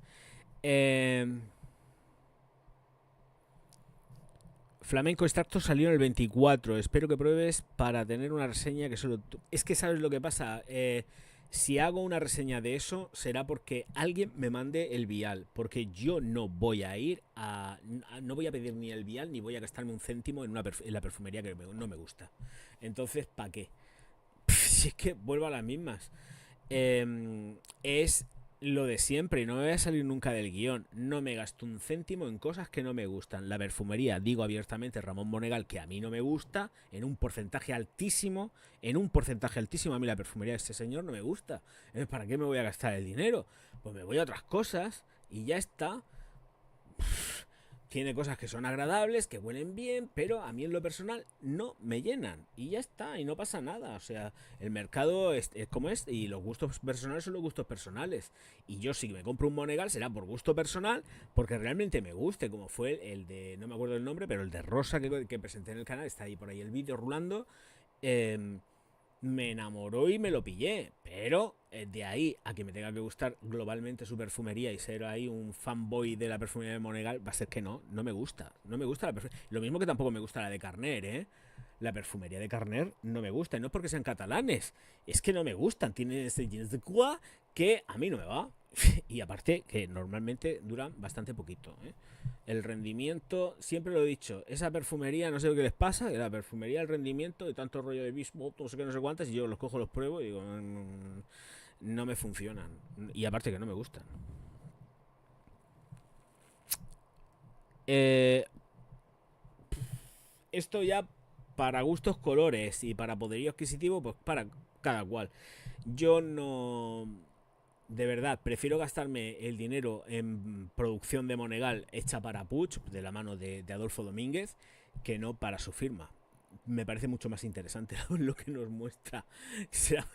Flamenco Extracto salió en el 24. Espero que pruebes para tener una reseña que solo tú... Es que sabes lo que pasa. Si hago una reseña de eso, será porque alguien me mande el vial. Porque yo no voy a ir a... No voy a pedir ni el vial, ni voy a gastarme un céntimo en la perfumería que no me gusta. Entonces, ¿para qué? Si es que vuelvo a las mismas. Es lo de siempre. No me voy a salir nunca del guión. No me gasto un céntimo en cosas que no me gustan. La perfumería, digo abiertamente, Ramón Monegal, que a mí no me gusta, en un porcentaje altísimo. En un porcentaje altísimo a mí la perfumería de este señor no me gusta. ¿Para qué me voy a gastar el dinero? Pues me voy a otras cosas y ya está. Tiene cosas que son agradables, que huelen bien, pero a mí en lo personal no me llenan. Y ya está, y no pasa nada. O sea, el mercado es como es y los gustos personales son los gustos personales. Y yo si me compro un Monegal será por gusto personal, porque realmente me guste, como fue el de, no me acuerdo el nombre, pero el de Rosa que presenté en el canal, está ahí por ahí el vídeo rulando. Me enamoró y me lo pillé, pero de ahí a que me tenga que gustar globalmente su perfumería y ser ahí un fanboy de la perfumería de Monegal, va a ser que no me gusta la perfumería. Lo mismo que tampoco me gusta la de Carner, la perfumería de Carner no me gusta, y no es porque sean catalanes, es que no me gustan, tienen ese jeans de cuá que a mí no me va. Y aparte que normalmente duran bastante poquito, El rendimiento, siempre lo he dicho, esa perfumería, no sé lo que les pasa, que la perfumería, el rendimiento de tanto rollo de Bismuth, no sé qué, no sé cuántas, y yo los cojo, los pruebo y digo, no me funcionan. Y aparte que no me gustan. Esto ya para gustos colores y para poderío adquisitivo, pues para cada cual. Yo no... De verdad, prefiero gastarme el dinero en producción de Monegal hecha para Puig, de la mano de Adolfo Domínguez, que no para su firma. Me parece mucho más interesante lo que nos muestra.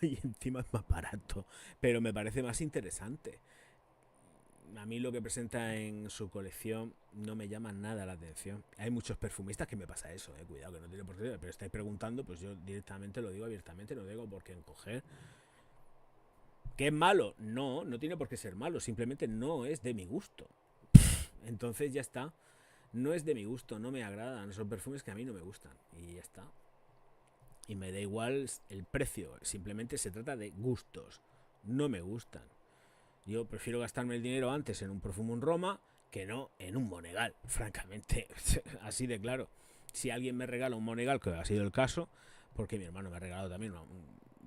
Y encima es más barato, pero me parece más interesante. A mí lo que presenta en su colección no me llama nada la atención. Hay muchos perfumistas que me pasa eso, cuidado, que no tiene por qué, pero estáis preguntando, pues yo directamente lo digo abiertamente, no digo por qué encoger. ¿Que es malo? No, no tiene por qué ser malo, simplemente no es de mi gusto. Entonces ya está. No es de mi gusto, no me agradan, son perfumes que a mí no me gustan. Y ya está. Y me da igual el precio, simplemente se trata de gustos. No me gustan. Yo prefiero gastarme el dinero antes en un Profumum Roma que no en un Monegal, francamente. Así de claro. Si alguien me regala un Monegal, que ha sido el caso, porque mi hermano me ha regalado también una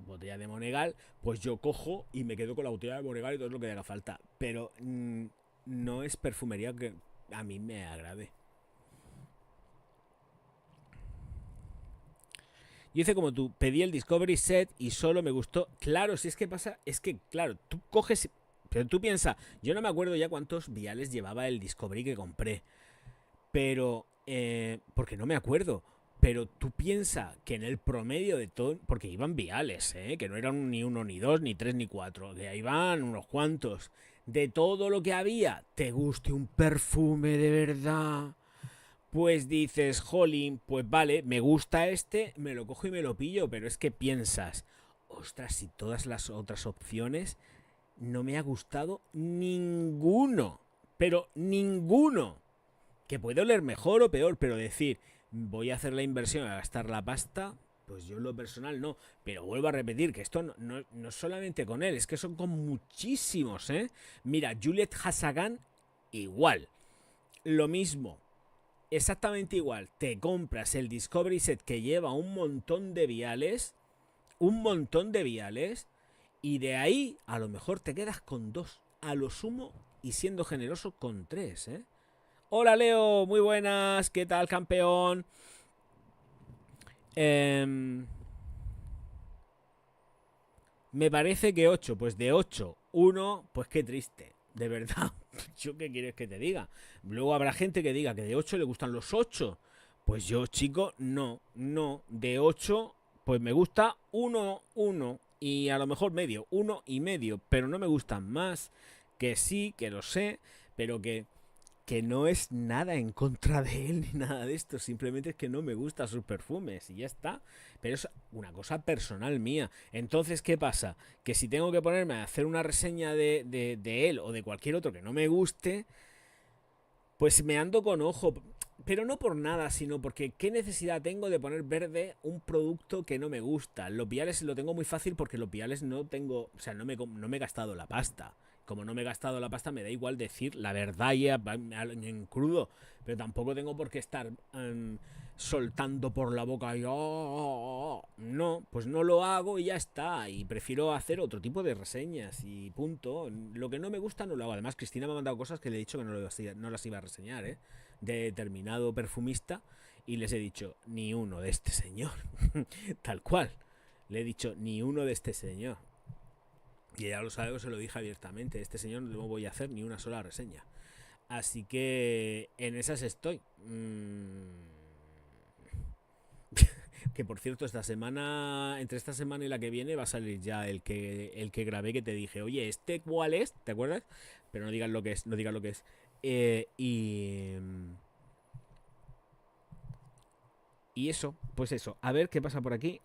botella de Monegal, pues yo cojo y me quedo con la botella de Monegal y todo lo que haga falta. Pero no es perfumería que a mí me agrade. Yo hice como tú, pedí el Discovery Set y solo me gustó. Claro, si es que pasa, es que, claro, tú coges... Pero tú piensas, yo no me acuerdo ya cuántos viales llevaba el Discovery que compré. Pero, porque no me acuerdo. Pero tú piensas que en el promedio de todo, porque iban viales, que no eran ni uno, ni dos, ni tres, ni cuatro, que iban unos cuantos. De todo lo que había, te guste un perfume de verdad, pues dices, jolín, pues vale, me gusta este, me lo cojo y me lo pillo, pero es que piensas, ostras, si todas las otras opciones no me ha gustado ninguno, pero ninguno. Que puede oler mejor o peor, pero decir, voy a hacer la inversión a gastar la pasta, pues yo en lo personal no. Pero vuelvo a repetir que esto no es solamente con él, es que son con muchísimos, Mira, Juliet Hassagan igual. Lo mismo, exactamente igual. Te compras el Discovery Set que lleva un montón de viales, y de ahí a lo mejor te quedas con 2, a lo sumo, y siendo generoso con 3, ¿eh? Hola Leo, muy buenas, ¿qué tal, campeón? Me parece que 8, pues de 8, 1, pues qué triste, de verdad. ¿Yo qué quieres que te diga? Luego habrá gente que diga que de 8 le gustan los 8. Pues yo, chico, no, de 8, pues me gusta 1, 1, y a lo mejor medio, 1 y medio, pero no me gustan más, que sí, que lo sé, pero que no es nada en contra de él ni nada de esto, simplemente es que no me gustan sus perfumes y ya está. Pero es una cosa personal mía. Entonces, ¿qué pasa? Que si tengo que ponerme a hacer una reseña de él o de cualquier otro que no me guste, pues me ando con ojo. Pero no por nada, sino porque qué necesidad tengo de poner verde un producto que no me gusta. Los viales lo tengo muy fácil porque los viales no tengo, o sea, no me he gastado la pasta. Como no me he gastado la pasta, me da igual decir la verdad ya en crudo. Pero tampoco tengo por qué estar soltando por la boca y no, pues no lo hago y ya está. Y prefiero hacer otro tipo de reseñas y punto. Lo que no me gusta no lo hago. Además, Cristina me ha mandado cosas que le he dicho que no las iba a reseñar, ¿eh? De determinado perfumista, y les he dicho ni uno de este señor. Tal cual. Le he dicho ni uno de este señor. Y ella lo sabe, se lo dije abiertamente. Este señor no voy a hacer ni una sola reseña. Así que en esas estoy. Que por cierto, entre esta semana y la que viene va a salir ya el que grabé, que te dije, oye, ¿este cuál es? ¿Te acuerdas? Pero no digas lo que es, no digas lo que es. Y eso, pues eso. A ver qué pasa por aquí.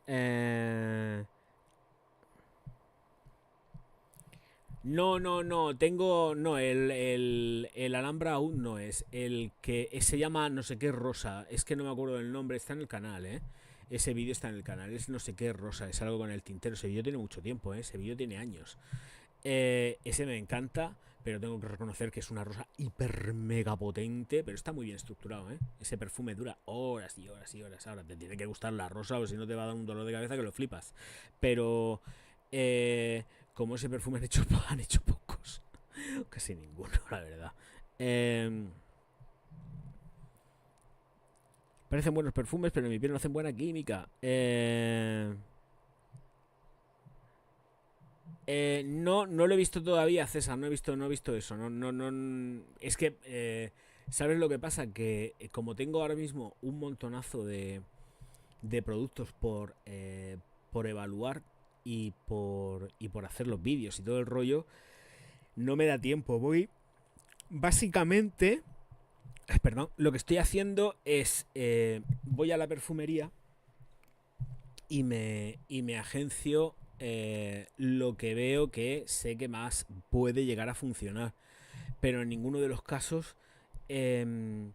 No. Tengo. No, el Alhambra aún no es. El que se llama no sé qué rosa. Es que no me acuerdo del nombre. Está en el canal, ¿eh? Ese vídeo está en el canal. Es no sé qué rosa. Es algo con el tintero. Ese vídeo tiene mucho tiempo, ¿eh? Ese vídeo tiene años. Ese me encanta. Pero tengo que reconocer que es una rosa hiper mega potente. Pero está muy bien estructurado, ¿eh? Ese perfume dura horas y horas y horas. Ahora te tiene que gustar la rosa, o si no te va a dar un dolor de cabeza que lo flipas. Pero como ese perfume han hecho pocos. Casi ninguno, la verdad. Parecen buenos perfumes, pero en mi piel no hacen buena química. No lo he visto todavía, César. No he visto eso. No. Es que, ¿sabes lo que pasa? Que como tengo ahora mismo un montonazo de productos por evaluar y por hacer los vídeos y todo el rollo, no me da tiempo. Básicamente, perdón, lo que estoy haciendo es, voy a la perfumería y me agencio lo que veo que sé que más puede llegar a funcionar. Pero en ninguno de los casos em,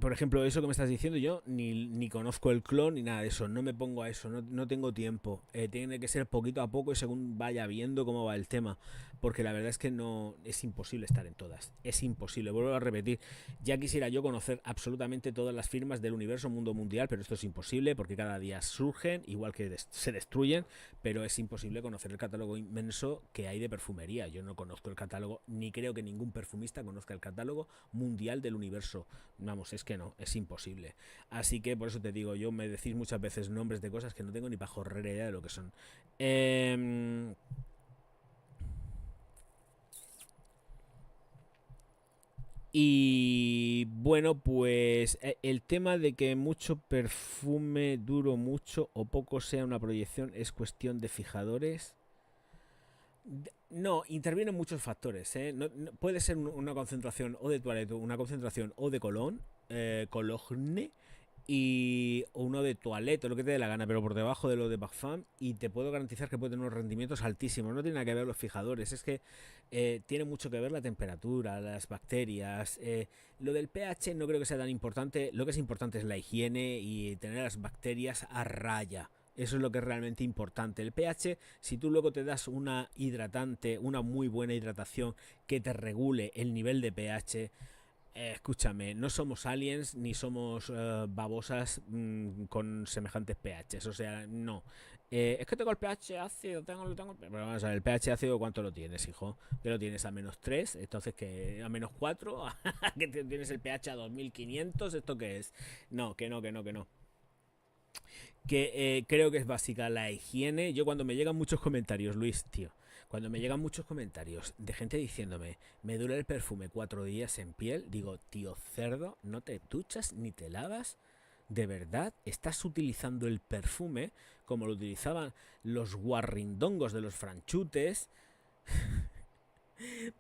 por ejemplo, eso que me estás diciendo, yo ni conozco el clon ni nada de eso, no me pongo a eso, no tengo tiempo. Tiene que ser poquito a poco y según vaya viendo cómo va el tema, porque la verdad es que no es imposible estar en todas, es imposible. Vuelvo a repetir, ya quisiera yo conocer absolutamente todas las firmas del universo mundo mundial, pero esto es imposible porque cada día surgen, igual que se destruyen, pero es imposible conocer el catálogo inmenso que hay de perfumería. Yo no conozco el catálogo, ni creo que ningún perfumista conozca el catálogo mundial del universo. Vamos, es que no, es imposible. Así que por eso te digo, yo me decís muchas veces nombres de cosas que no tengo ni pajorrera idea de lo que son. Y bueno, pues el tema de que mucho perfume duro mucho o poco sea una proyección es cuestión de fijadores. No, intervienen muchos factores, ¿eh? Puede ser una concentración o de toilette, una concentración o de colón, cologne, y uno de toilette, o lo que te dé la gana, pero por debajo de lo de Parfum, y te puedo garantizar que puede tener unos rendimientos altísimos. No tiene nada que ver los fijadores, es que tiene mucho que ver la temperatura, las bacterias. Lo del pH no creo que sea tan importante. Lo que es importante es la higiene y tener las bacterias a raya. Eso es lo que es realmente importante. El pH, si tú luego te das una hidratante, una muy buena hidratación que te regule el nivel de pH, escúchame, no somos aliens ni somos babosas con semejantes pHs, o sea, no. Es que tengo el pH ácido, pero vamos a ver, el pH ácido, ¿cuánto lo tienes, hijo? Que lo tienes a -3, entonces que a -4, que tienes el pH a 2500, ¿esto qué es? No, que no, que no, que no. Que creo que es básica la higiene. Yo cuando me llegan muchos comentarios, Luis, tío, cuando me llegan muchos comentarios de gente diciéndome, me dura el perfume 4 días en piel, digo, tío cerdo, no te duchas ni te lavas. ¿De verdad estás utilizando el perfume como lo utilizaban los guarrindongos de los franchutes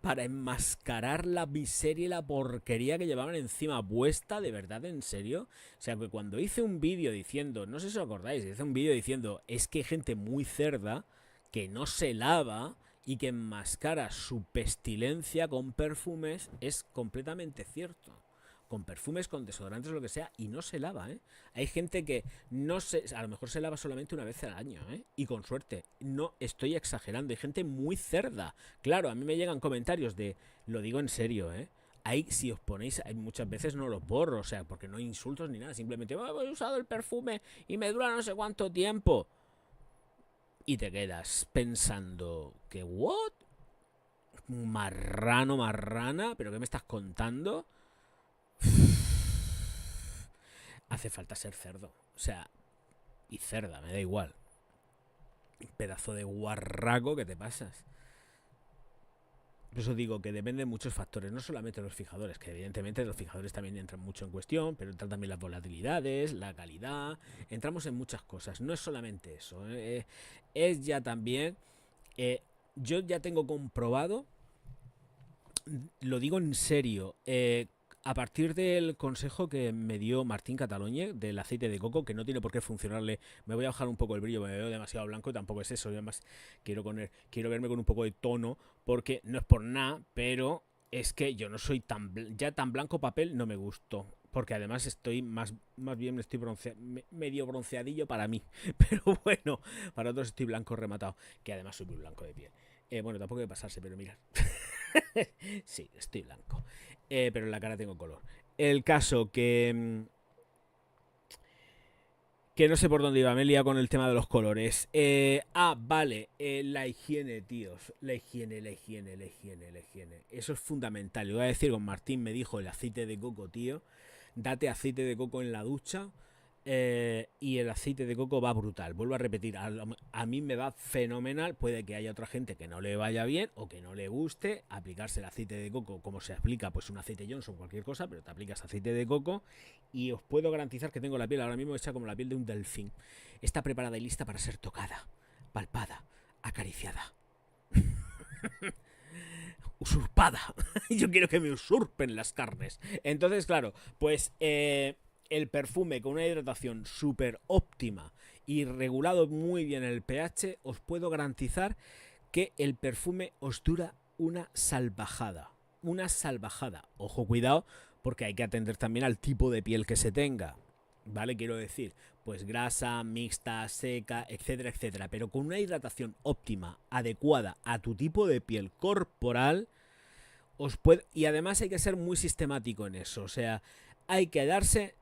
para enmascarar la miseria y la porquería que llevaban encima vuestra? ¿De verdad, en serio? O sea, que cuando hice un vídeo diciendo, no sé si os acordáis, hice un vídeo diciendo, es que hay gente muy cerda que no se lava y que enmascara su pestilencia con perfumes, es completamente cierto. Con perfumes, con desodorantes, lo que sea, y no se lava, ¿eh? Hay gente que no se, a lo mejor se lava solamente una vez al año, ¿eh? Y con suerte, no estoy exagerando, hay gente muy cerda. Claro, a mí me llegan comentarios de, lo digo en serio, ¿eh? Ahí, si os ponéis, hay muchas veces no los borro, o sea, porque no hay insultos ni nada, simplemente, oh, he usado el perfume y me dura no sé cuánto tiempo. Y te quedas pensando que, ¿what? Marrano, marrana, ¿pero qué me estás contando? Hace falta ser cerdo. O sea, y cerda, me da igual. Pedazo de guarraco que te pasas. Por eso digo que depende de muchos factores, no solamente los fijadores, que evidentemente los fijadores también entran mucho en cuestión, pero entran también las volatilidades, la calidad, entramos en muchas cosas, no es solamente eso, es ya también, yo ya tengo comprobado, lo digo en serio, a partir del consejo que me dio Martín Cataloñe del aceite de coco, que no tiene por qué funcionarle, me voy a bajar un poco el brillo, me veo demasiado blanco y tampoco es eso, yo además quiero verme con un poco de tono, porque no es por nada, pero es que yo no soy ya tan blanco papel, no me gustó. Porque además estoy más bien estoy medio bronceadillo para mí. Pero bueno, para otros estoy blanco rematado. Que además soy muy blanco de piel. Bueno, tampoco hay que pasarse, pero mirad. Sí, estoy blanco. Pero en la cara tengo color. El caso que no sé por dónde iba, me he liado con el tema de los colores. Vale, la higiene, tíos. La higiene. Eso es fundamental. Yo voy a decir, con Martín me dijo el aceite de coco, tío. Date aceite de coco en la ducha. Y el aceite de coco va brutal. Vuelvo a repetir, a mí me va fenomenal. Puede que haya otra gente que no le vaya bien o que no le guste aplicarse el aceite de coco como se aplica pues un aceite Johnson, cualquier cosa, pero te aplicas aceite de coco y os puedo garantizar que tengo la piel ahora mismo hecha como la piel de un delfín. Está preparada y lista para ser tocada, palpada, acariciada. Usurpada. Yo quiero que me usurpen las carnes. Entonces, claro, pues el perfume con una hidratación súper óptima y regulado muy bien el pH, os puedo garantizar que el perfume os dura una salvajada. Una salvajada. Ojo, cuidado, porque hay que atender también al tipo de piel que se tenga. ¿Vale? Quiero decir, pues grasa, mixta, seca, etcétera, etcétera. Pero con una hidratación óptima, adecuada a tu tipo de piel corporal, y además hay que ser muy sistemático en eso. O sea, hay que darse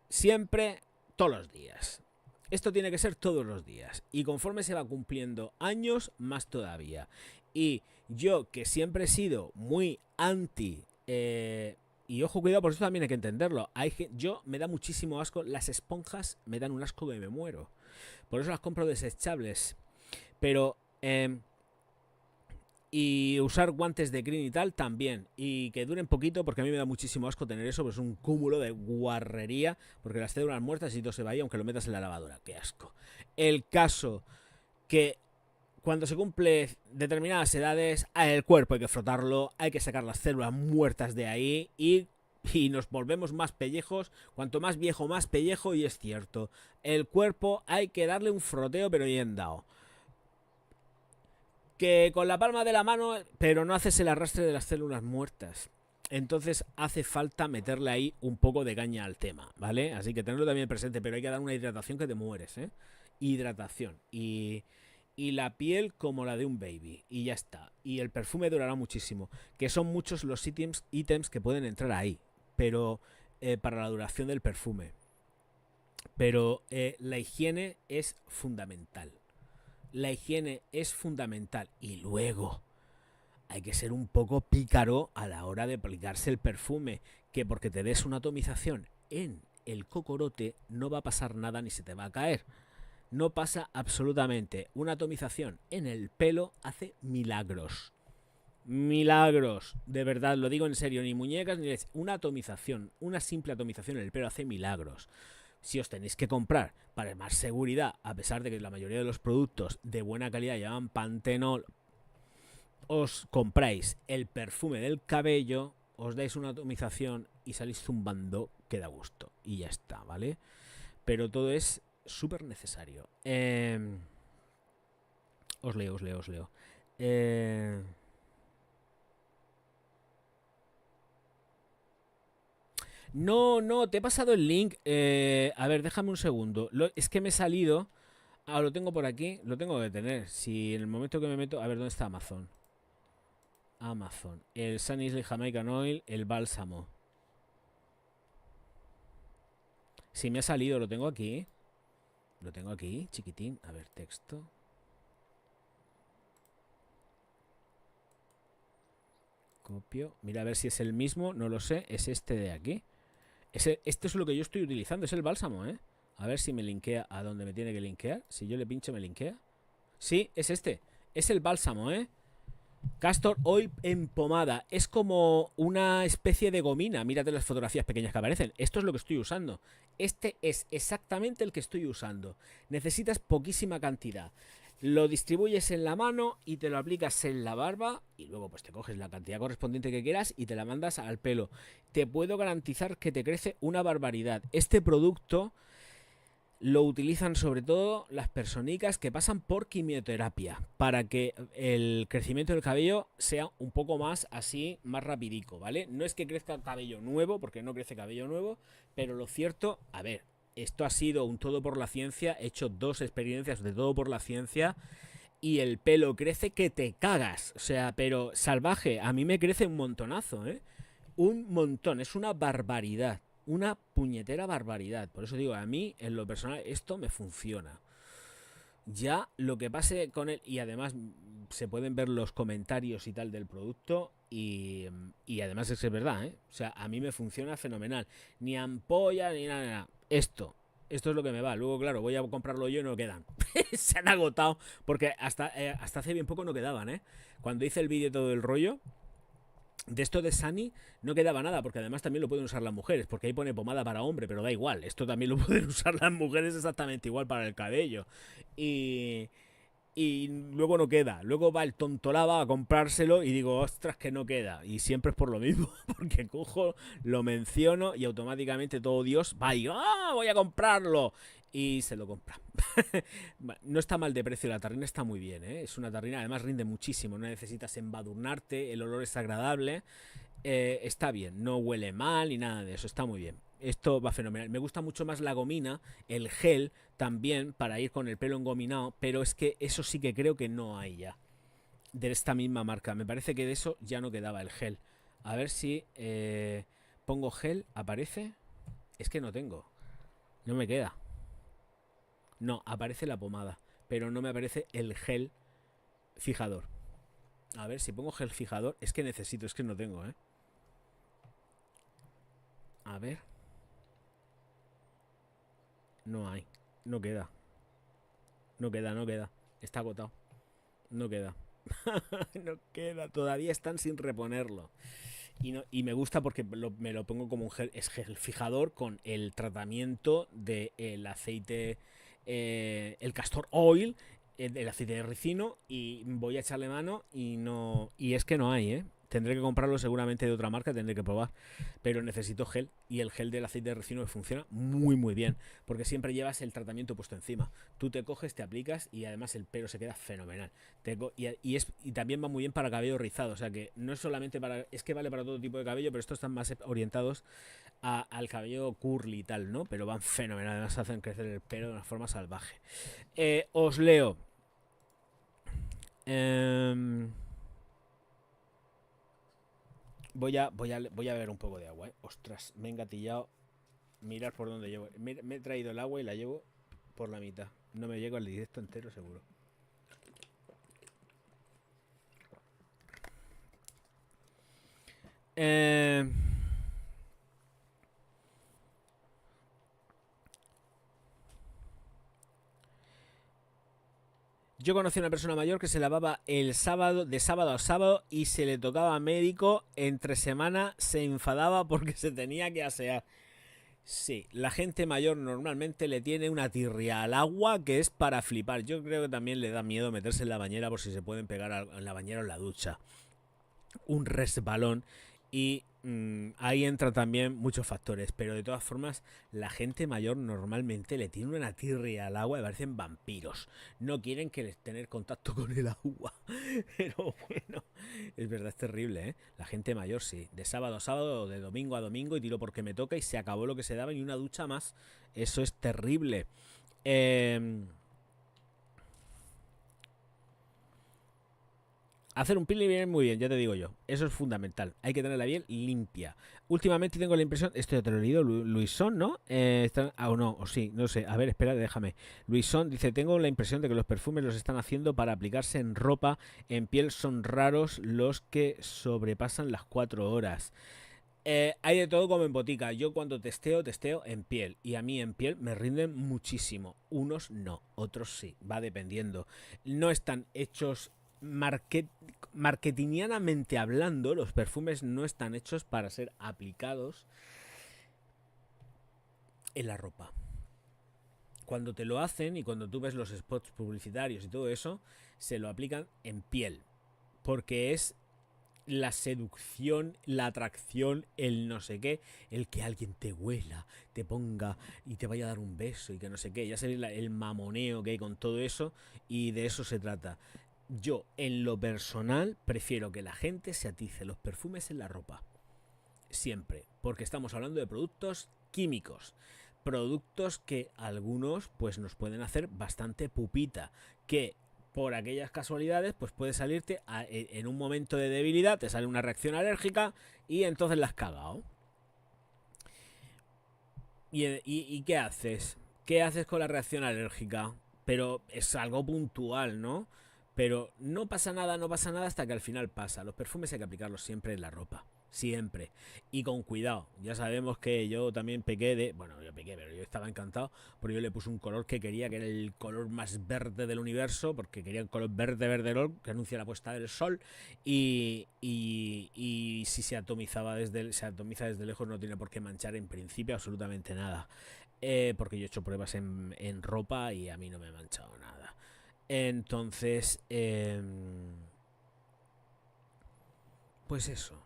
siempre, todos los días. Esto tiene que ser todos los días. Y conforme se va cumpliendo años, más todavía. Y yo, que siempre he sido muy anti... y ojo, cuidado, por eso también hay que entenderlo. Yo me da muchísimo asco. Las esponjas me dan un asco que me muero. Por eso las compro desechables. Pero... y usar guantes de green y tal también. Y que duren poquito, porque a mí me da muchísimo asco tener eso, pues es un cúmulo de guarrería, porque las células muertas y todo se va ahí, aunque lo metas en la lavadora. ¡Qué asco! El caso que cuando se cumple determinadas edades, el cuerpo hay que frotarlo, hay que sacar las células muertas de ahí y nos volvemos más pellejos. Cuanto más viejo, más pellejo, y es cierto. El cuerpo hay que darle un froteo, pero bien dado. Que con la palma de la mano, pero no haces el arrastre de las células muertas. Entonces hace falta meterle ahí un poco de caña al tema, ¿vale? Así que tenerlo también presente, pero hay que dar una hidratación que te mueres, ¿eh? hidratación y la piel como la de un baby y ya está. Y el perfume durará muchísimo, que son muchos los ítems que pueden entrar ahí, pero para la duración del perfume. Pero la higiene es fundamental. La higiene es fundamental. Y luego hay que ser un poco pícaro a la hora de aplicarse el perfume, que porque te des una atomización en el cocorote no va a pasar nada ni se te va a caer. No pasa absolutamente. Una atomización en el pelo hace milagros. Milagros. De verdad, lo digo en serio. Ni muñecas ni leche. Una atomización, una simple atomización en el pelo hace milagros. Si os tenéis que comprar para más seguridad, a pesar de que la mayoría de los productos de buena calidad llevan pantenol, os compráis el perfume del cabello, os dais una atomización y salís zumbando, que da gusto. Y ya está, ¿vale? Pero todo es súper necesario. Os leo. No, te he pasado el link. A ver, déjame un segundo. Es que me he salido. Ah, lo tengo por aquí. Lo tengo que tener. Si en el momento que me meto. A ver, ¿dónde está Amazon? Amazon. El Sun Islay Jamaican Oil. El bálsamo. Si me ha salido, lo tengo aquí. Lo tengo aquí, chiquitín. A ver, texto. Copio. Mira a ver si es el mismo. No lo sé. Es este de aquí. Este es lo que yo estoy utilizando. Es el bálsamo, ¿eh? A ver si me linkea a donde me tiene que linkear. Si yo le pincho, me linkea. Sí, es este. Es el bálsamo, ¿eh? Castor Oil en pomada. Es como una especie de gomina. Mírate las fotografías pequeñas que aparecen. Esto es lo que estoy usando. Este es exactamente el que estoy usando. Necesitas poquísima cantidad. Lo distribuyes en la mano y te lo aplicas en la barba. Y luego pues te coges la cantidad correspondiente que quieras y te la mandas al pelo. Te puedo garantizar que te crece una barbaridad. Este producto lo utilizan sobre todo las personicas que pasan por quimioterapia para que el crecimiento del cabello sea un poco más así, más rapidico, ¿vale? No es que crezca cabello nuevo, porque no crece cabello nuevo, pero lo cierto, a ver, esto ha sido un todo por la ciencia, he hecho 2 experiencias de todo por la ciencia y el pelo crece que te cagas, o sea, pero salvaje, a mí me crece un montonazo, ¿eh? Un montón, es una barbaridad. Una puñetera barbaridad. Por eso digo, a mí, en lo personal, esto me funciona. Ya lo que pase con él, y además se pueden ver los comentarios y tal del producto, y además es que es verdad, ¿eh? O sea, a mí me funciona fenomenal. Ni ampolla, ni nada. Esto es lo que me va. Luego, claro, voy a comprarlo yo y no quedan. Se han agotado, porque hasta hace bien poco no quedaban, ¿eh? Cuando hice el vídeo todo el rollo de esto de Sunny no quedaba nada, porque además también lo pueden usar las mujeres, porque ahí pone pomada para hombre, pero da igual, esto también lo pueden usar las mujeres exactamente igual para el cabello. Y, y luego no queda, luego va el tontolaba a comprárselo y digo, ostras, que no queda. Y siempre es por lo mismo, porque cojo, lo menciono y automáticamente todo Dios va y ¡ah! Voy a comprarlo. Y se lo compra. No está mal de precio, la tarrina está muy bien, ¿eh? Es una tarrina, además rinde muchísimo, no necesitas embadurnarte, el olor es agradable, está bien, no huele mal ni nada de eso, está muy bien. Esto va fenomenal. Me gusta mucho más la gomina, el gel también, para ir con el pelo engominado, pero es que eso sí que creo que no hay ya. De esta misma marca. Me parece que de eso ya no quedaba el gel. A ver si pongo gel, ¿aparece? Es que no tengo. No me queda. No, aparece la pomada, pero no me aparece el gel fijador. A ver, si pongo gel fijador, es que necesito, es que no tengo, ¿eh? A ver. No hay. No queda. No queda. Está agotado. No queda. No queda. Todavía están sin reponerlo. Y me gusta porque me lo pongo como un gel, es gel fijador con el tratamiento del aceite, el castor oil, el aceite de ricino, y voy a echarle mano y es que no hay, ¿eh? Tendré que comprarlo seguramente de otra marca, tendré que probar. Pero necesito gel. Y el gel del aceite de ricino me funciona muy muy bien. Porque siempre llevas el tratamiento puesto encima. Tú te coges, te aplicas y además el pelo se queda fenomenal. Y también va muy bien para cabello rizado. O sea que no es solamente para... Es que vale para todo tipo de cabello, pero estos están más orientados al cabello curly y tal, ¿no? Pero van fenomenal, además hacen crecer el pelo de una forma salvaje. Os leo. Voy a beber un poco de agua, ¿eh? Ostras, me he engatillado. Mirar por dónde llevo. Me he traído el agua y la llevo por la mitad. No me llego al directo entero, seguro. Yo conocí a una persona mayor que se lavaba el sábado, de sábado a sábado, y se le tocaba médico. Entre semana se enfadaba porque se tenía que asear. Sí, la gente mayor normalmente le tiene una tirria al agua que es para flipar. Yo creo que también le da miedo meterse en la bañera por si se pueden pegar en la bañera o en la ducha. Un resbalón. Y ahí entran también muchos factores. Pero de todas formas, la gente mayor normalmente le tiene una tirria al agua y parecen vampiros. No quieren que les tener contacto con el agua. Pero bueno, es verdad, es terrible, ¿eh? La gente mayor sí. De sábado a sábado o de domingo a domingo y tiro porque me toca y se acabó lo que se daba y una ducha más. Eso es terrible. Hacer un peeling viene muy bien, ya te digo yo. Eso es fundamental. Hay que tener la piel limpia. Últimamente tengo la impresión, esto ya te lo he leído, Luisón, ¿no? O no, o sí, no sé. A ver, espera, déjame. Luisón dice, tengo la impresión de que los perfumes los están haciendo para aplicarse en ropa. En piel son raros los que sobrepasan las 4 horas. Hay de todo como en botica. Yo cuando testeo en piel. Y a mí en piel me rinden muchísimo. Unos no, otros sí. Va dependiendo. No están hechos marketingianamente hablando. Los perfumes no están hechos para ser aplicados en la ropa. Cuando te lo hacen y cuando tú ves los spots publicitarios y todo eso, se lo aplican en piel. Porque es la seducción, la atracción, el no sé qué, el que alguien te huela, te ponga y te vaya a dar un beso y que no sé qué. Ya sabéis el mamoneo que hay con todo eso y de eso se trata. Yo, en lo personal, prefiero que la gente se atice los perfumes en la ropa. Siempre. Porque estamos hablando de productos químicos. Productos que algunos pues nos pueden hacer bastante pupita. Que por aquellas casualidades pues puede salirte en un momento de debilidad, te sale una reacción alérgica y entonces la has cagado. ¿Y qué haces? ¿Qué haces con la reacción alérgica? Pero es algo puntual, ¿no? Pero no pasa nada hasta que al final pasa. Los perfumes hay que aplicarlos siempre en la ropa. Siempre. Y con cuidado. Ya sabemos que yo también pequé de... Bueno, yo pequé, pero yo estaba encantado. Porque yo le puse un color que quería, que era el color más verde del universo. Porque quería el color verde, que anuncia la puesta del sol. Y si se atomiza desde lejos, no tiene por qué manchar en principio absolutamente nada. Porque yo he hecho pruebas en ropa y a mí no me ha manchado nada. Entonces, pues eso,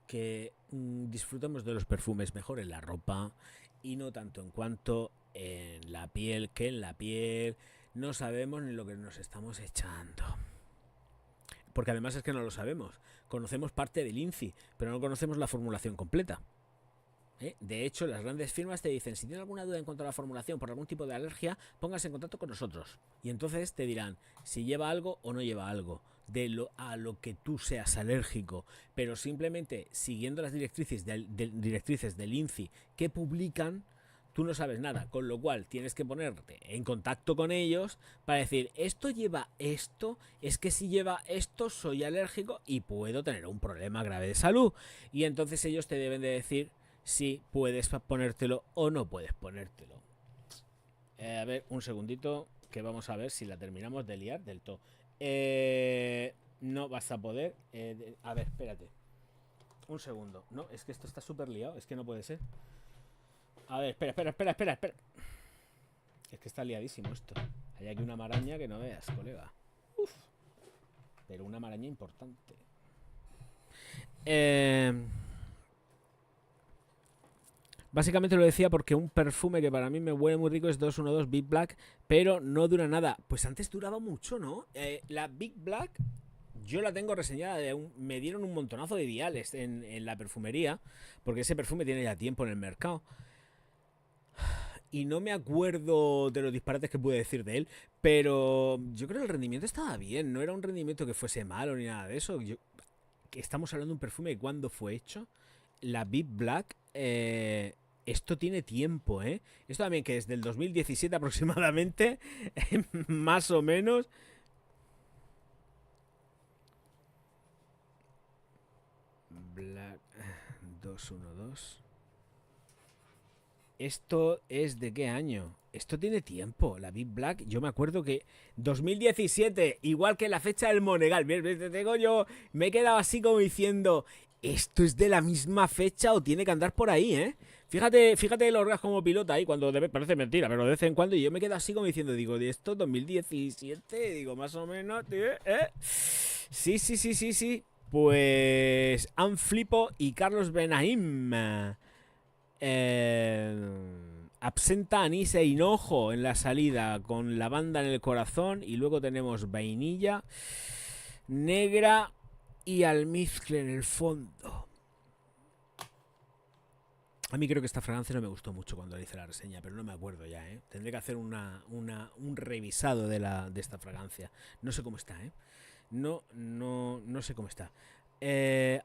que disfrutemos de los perfumes mejor en la ropa y no tanto en cuanto en la piel, que en la piel no sabemos ni lo que nos estamos echando. Porque además es que no lo sabemos. Conocemos parte del INCI, pero no conocemos la formulación completa. De hecho, las grandes firmas te dicen, si tienes alguna duda en cuanto a la formulación por algún tipo de alergia, póngase en contacto con nosotros. Y entonces te dirán si lleva algo o no lleva algo a lo que tú seas alérgico. Pero simplemente siguiendo las directrices del INCI que publican, tú no sabes nada. Con lo cual tienes que ponerte en contacto con ellos para decir, esto lleva esto, es que si lleva esto soy alérgico y puedo tener un problema grave de salud. Y entonces ellos te deben de decir si puedes ponértelo o no puedes ponértelo. A ver, un segundito, que vamos a ver si la terminamos de liar del todo. No vas a poder. A ver, espérate. Un segundo. No, es que esto está súper liado, es que no puede ser. A ver, espera. Es que está liadísimo esto. Hay aquí una maraña que no veas, colega. Uf. Pero una maraña importante. Básicamente lo decía porque un perfume que para mí me huele muy rico es 212 Big Black, pero no dura nada. Pues antes duraba mucho, ¿no? La Big Black Yo la tengo reseñada, me dieron un montonazo de diales en la perfumería, porque ese perfume tiene ya tiempo en el mercado. Y no me acuerdo de los disparates que pude decir de él, pero yo creo que el rendimiento estaba bien, no era un rendimiento que fuese malo ni nada de eso. Estamos hablando de un perfume de cuándo fue hecho. La Big Black, esto tiene tiempo, ¿eh? Esto también que es del 2017 aproximadamente, más o menos. Black 212. ¿Esto es de qué año? Esto tiene tiempo. La Big Black, yo me acuerdo que 2017, igual que la fecha del Monegal. Tengo yo, me he quedado así como diciendo, ¿esto es de la misma fecha o tiene que andar por ahí, eh? Fíjate el Orgas como pilota ahí, cuando parece mentira, pero de vez en cuando, y yo me quedo así como diciendo, digo, ¿de esto 2017? Digo, más o menos, tío, ¿eh? Sí. Pues Anflipo y Carlos Benaim. Absenta, anís e hinojo en la salida, con lavanda en el corazón. Y luego tenemos vainilla negra y almizcle en el fondo. A mí creo que esta fragancia no me gustó mucho cuando le hice la reseña, pero no me acuerdo ya, ¿eh? Tendré que hacer un revisado de esta fragancia. No sé cómo está, ¿eh? No sé cómo está.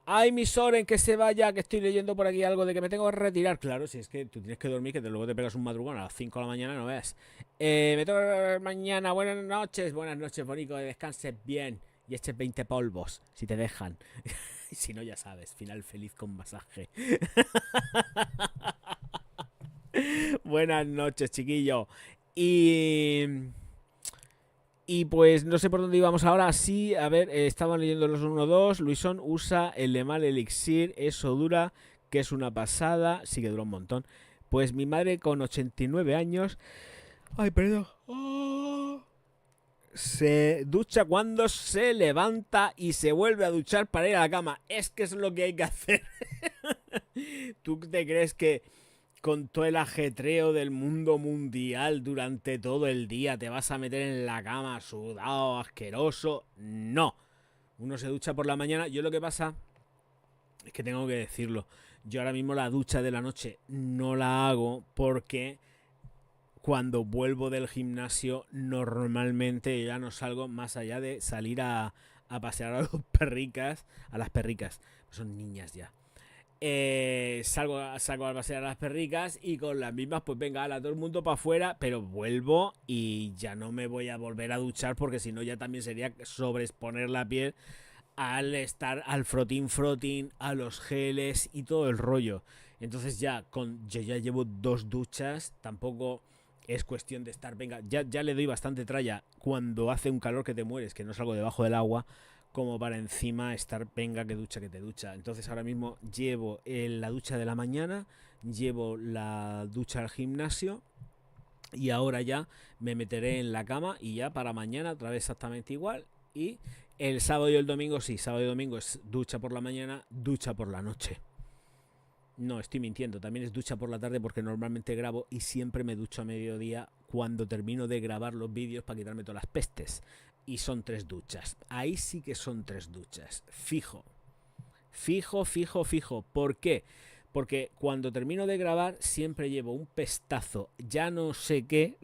Ay, mi Soren, que se vaya, que estoy leyendo por aquí algo de que me tengo que retirar. Claro, si es que tú tienes que dormir, que luego te pegas un madrugón a las 5 de la mañana, no veas. Me tengo que ver mañana. Buenas noches, Bonico, que descanses bien y eches 20 polvos, si te dejan. Si no, ya sabes, final feliz con masaje. Buenas noches, chiquillo. Y... Y pues no sé por dónde íbamos ahora. Sí, a ver, estaban leyendo los 1-2. Luisón usa el de mal elixir. Eso dura, que es una pasada. Sí que dura un montón. Pues mi madre con 89 años. Ay, perdón. Oh, se ducha cuando se levanta y se vuelve a duchar para ir a la cama. Es que es lo que hay que hacer. ¿Tú te crees que con todo el ajetreo del mundo mundial durante todo el día te vas a meter en la cama sudado, asqueroso? No. Uno se ducha por la mañana. Yo lo que pasa es que tengo que decirlo. Yo ahora mismo la ducha de la noche no la hago porque cuando vuelvo del gimnasio normalmente ya no salgo más allá de salir a pasear a los perricas, a las perricas. Son niñas ya. Salgo a pasear a las perricas y con las mismas, pues venga, ala, todo el mundo para afuera, pero vuelvo y ya no me voy a volver a duchar porque si no ya también sería sobreexponer la piel al estar al frotín, a los geles y todo el rollo. Entonces yo ya llevo 2 duchas, tampoco es cuestión de estar, venga, ya le doy bastante tralla cuando hace un calor que te mueres, que no salgo debajo del agua, como para encima estar, venga, que te ducha. Entonces ahora mismo llevo la ducha de la mañana, llevo la ducha al gimnasio y ahora ya me meteré en la cama y ya para mañana otra vez exactamente igual. Y el sábado y el domingo, sí, sábado y domingo es ducha por la mañana, ducha por la noche. No, estoy mintiendo, también es ducha por la tarde porque normalmente grabo y siempre me ducho a mediodía cuando termino de grabar los vídeos para quitarme todas las pestes. Y son 3 duchas. Ahí sí que son 3 duchas. Fijo. ¿Por qué? Porque cuando termino de grabar siempre llevo un pestazo, ya no sé qué.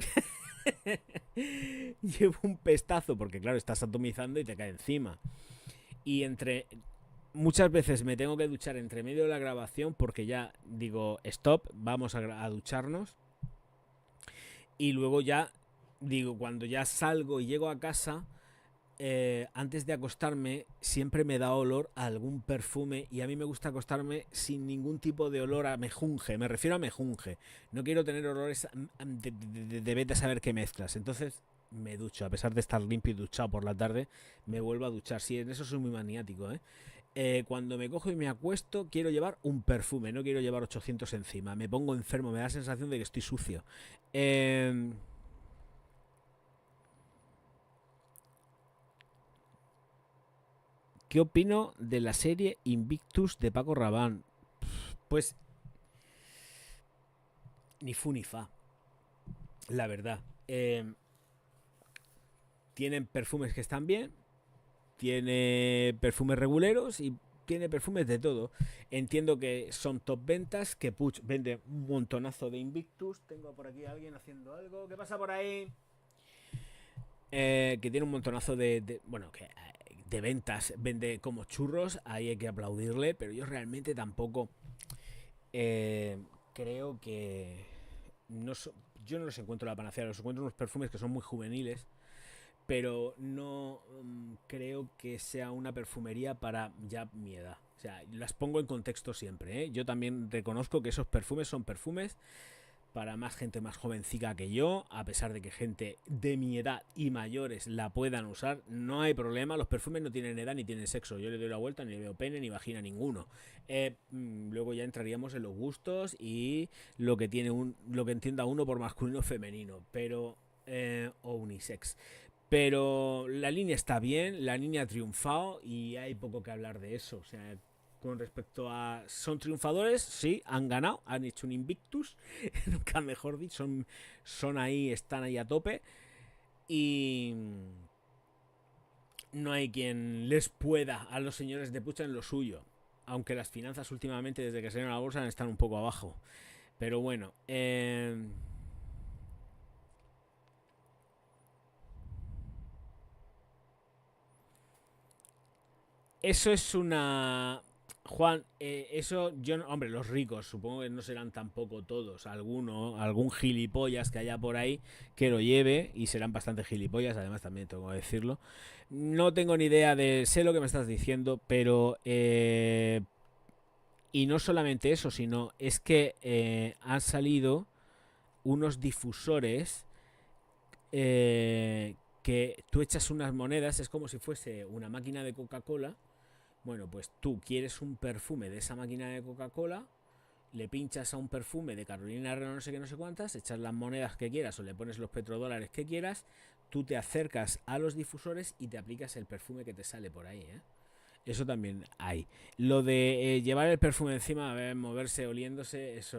Llevo un pestazo porque claro, estás atomizando y te cae encima. Y muchas veces me tengo que duchar entre medio de la grabación porque ya digo, stop, vamos a ducharnos. Y luego ya digo, cuando ya salgo y llego a casa, antes de acostarme siempre me da olor a algún perfume y a mí me gusta acostarme sin ningún tipo de olor a mejunje, me refiero a mejunje, no quiero tener olores de vete a saber qué mezclas. Entonces me ducho, a pesar de estar limpio y duchado por la tarde, me vuelvo a duchar. Sí, en eso soy muy maniático, cuando me cojo y me acuesto quiero llevar un perfume, no quiero llevar 800 encima, me pongo enfermo, me da la sensación de que estoy sucio. ¿Qué opino de la serie Invictus de Paco Rabanne? Pues ni fu ni fa, la verdad. Tienen perfumes que están bien, tiene perfumes reguleros y tiene perfumes de todo. Entiendo que son top ventas, que Puig vende un montonazo de Invictus. Tengo por aquí a alguien haciendo algo. ¿Qué pasa por ahí? Que tiene un montonazo bueno, que de ventas, vende como churros, ahí hay que aplaudirle, pero yo realmente tampoco creo que no yo no los encuentro la panacea, los encuentro unos perfumes que son muy juveniles, pero no creo que sea una perfumería para ya mi edad. O sea, las pongo en contexto siempre, ¿eh? Yo también reconozco que esos perfumes son perfumes para más gente más jovencica que yo, a pesar de que gente de mi edad y mayores la puedan usar, no hay problema, los perfumes no tienen edad ni tienen sexo, yo le doy la vuelta, ni le veo pene ni vagina ninguno. Luego ya entraríamos en los gustos y lo que entienda uno por masculino o femenino, pero o unisex. Pero la línea está bien, la línea ha triunfado y hay poco que hablar de eso. O sea, con respecto a... ¿Son triunfadores? Sí, han ganado, han hecho un Invictus, nunca mejor dicho, son ahí, están ahí a tope. Y no hay quien les pueda a los señores de Puig en lo suyo. Aunque las finanzas últimamente, desde que salieron a la bolsa, están un poco abajo. Pero bueno, eso es una... Juan, eso yo no... Hombre, los ricos, supongo que no serán tampoco todos. Algún gilipollas que haya por ahí que lo lleve, y serán bastante gilipollas, además también tengo que decirlo. No tengo ni idea de... Sé lo que me estás diciendo, pero... y no solamente eso, sino es que han salido unos difusores que tú echas unas monedas, es como si fuese una máquina de Coca-Cola. Bueno, pues tú quieres un perfume de esa máquina de Coca-Cola, le pinchas a un perfume de Carolina Herrera no sé qué, no sé cuántas, echas las monedas que quieras o le pones los petrodólares que quieras, tú te acercas a los difusores y te aplicas el perfume que te sale por ahí, ¿eh? Eso también hay. Lo de llevar el perfume encima, a ver, moverse oliéndose, eso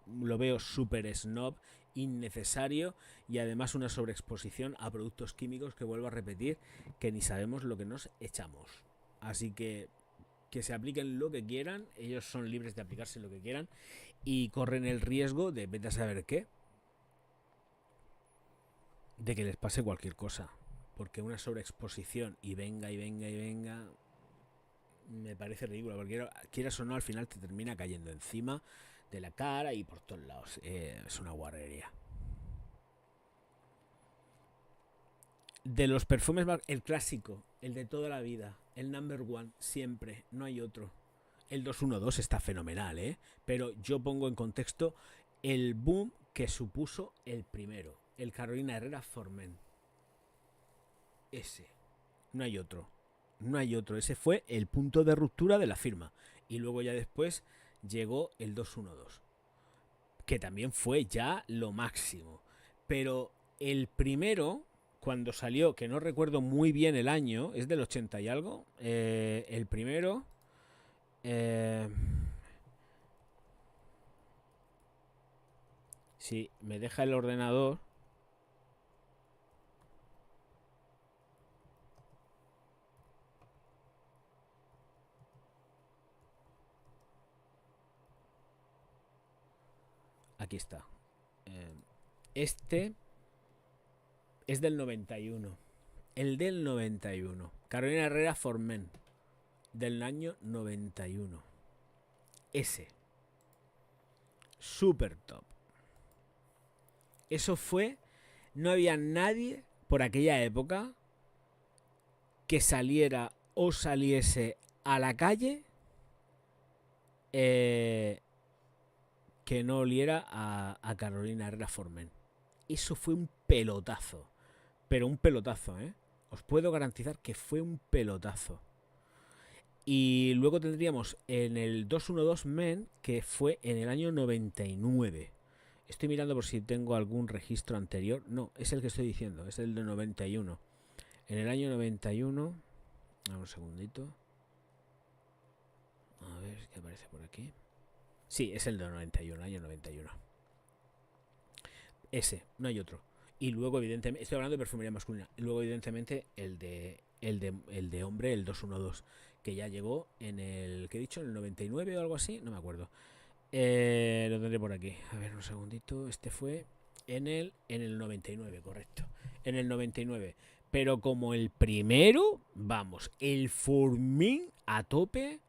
lo veo súper snob, innecesario y además una sobreexposición a productos químicos que vuelvo a repetir que ni sabemos lo que nos echamos. Así que se apliquen lo que quieran, ellos son libres de aplicarse lo que quieran y corren el riesgo de vete a saber qué, de que les pase cualquier cosa. Porque una sobreexposición y venga y venga y venga me parece ridículo, porque quieras o no al final te termina cayendo encima de la cara y por todos lados. Es una guarrería. De los perfumes, el clásico, el de toda la vida, el number one, siempre, no hay otro. El 212 está fenomenal, ¿eh? Pero yo pongo en contexto el boom que supuso el primero, el Carolina Herrera Formen. Ese, no hay otro. No hay otro, ese fue el punto de ruptura de la firma. Y luego ya después llegó el 212, que también fue ya lo máximo. Pero el primero, cuando salió, que no recuerdo muy bien el año, es del 80 y algo, el primero... si me deja el ordenador... Aquí está. Este es del 91. El del 91. Carolina Herrera Formen. Del año 91. Ese. Super top. Eso fue... No había nadie por aquella época que saliera o saliese a la calle que no oliera a Carolina Herrera Formen. Eso fue un pelotazo. Pero un pelotazo, ¿eh? Os puedo garantizar que fue un pelotazo. Y luego tendríamos en el 212 Men, que fue en el año 99. Estoy mirando por si tengo algún registro anterior. No, es el que estoy diciendo, es el de 91. En el año 91... Un segundito. A ver qué aparece por aquí. Sí, es el de 91, año 91. Ese, no hay otro. Y luego, evidentemente, estoy hablando de perfumería masculina. Y luego, evidentemente, el de el de hombre, el 212, que ya llegó en el, ¿qué he dicho? En el 99 o algo así, no me acuerdo. Lo tendré por aquí. A ver, un segundito. Este fue en el 99, correcto. En el 99. Pero como el primero, vamos, el Formin a tope,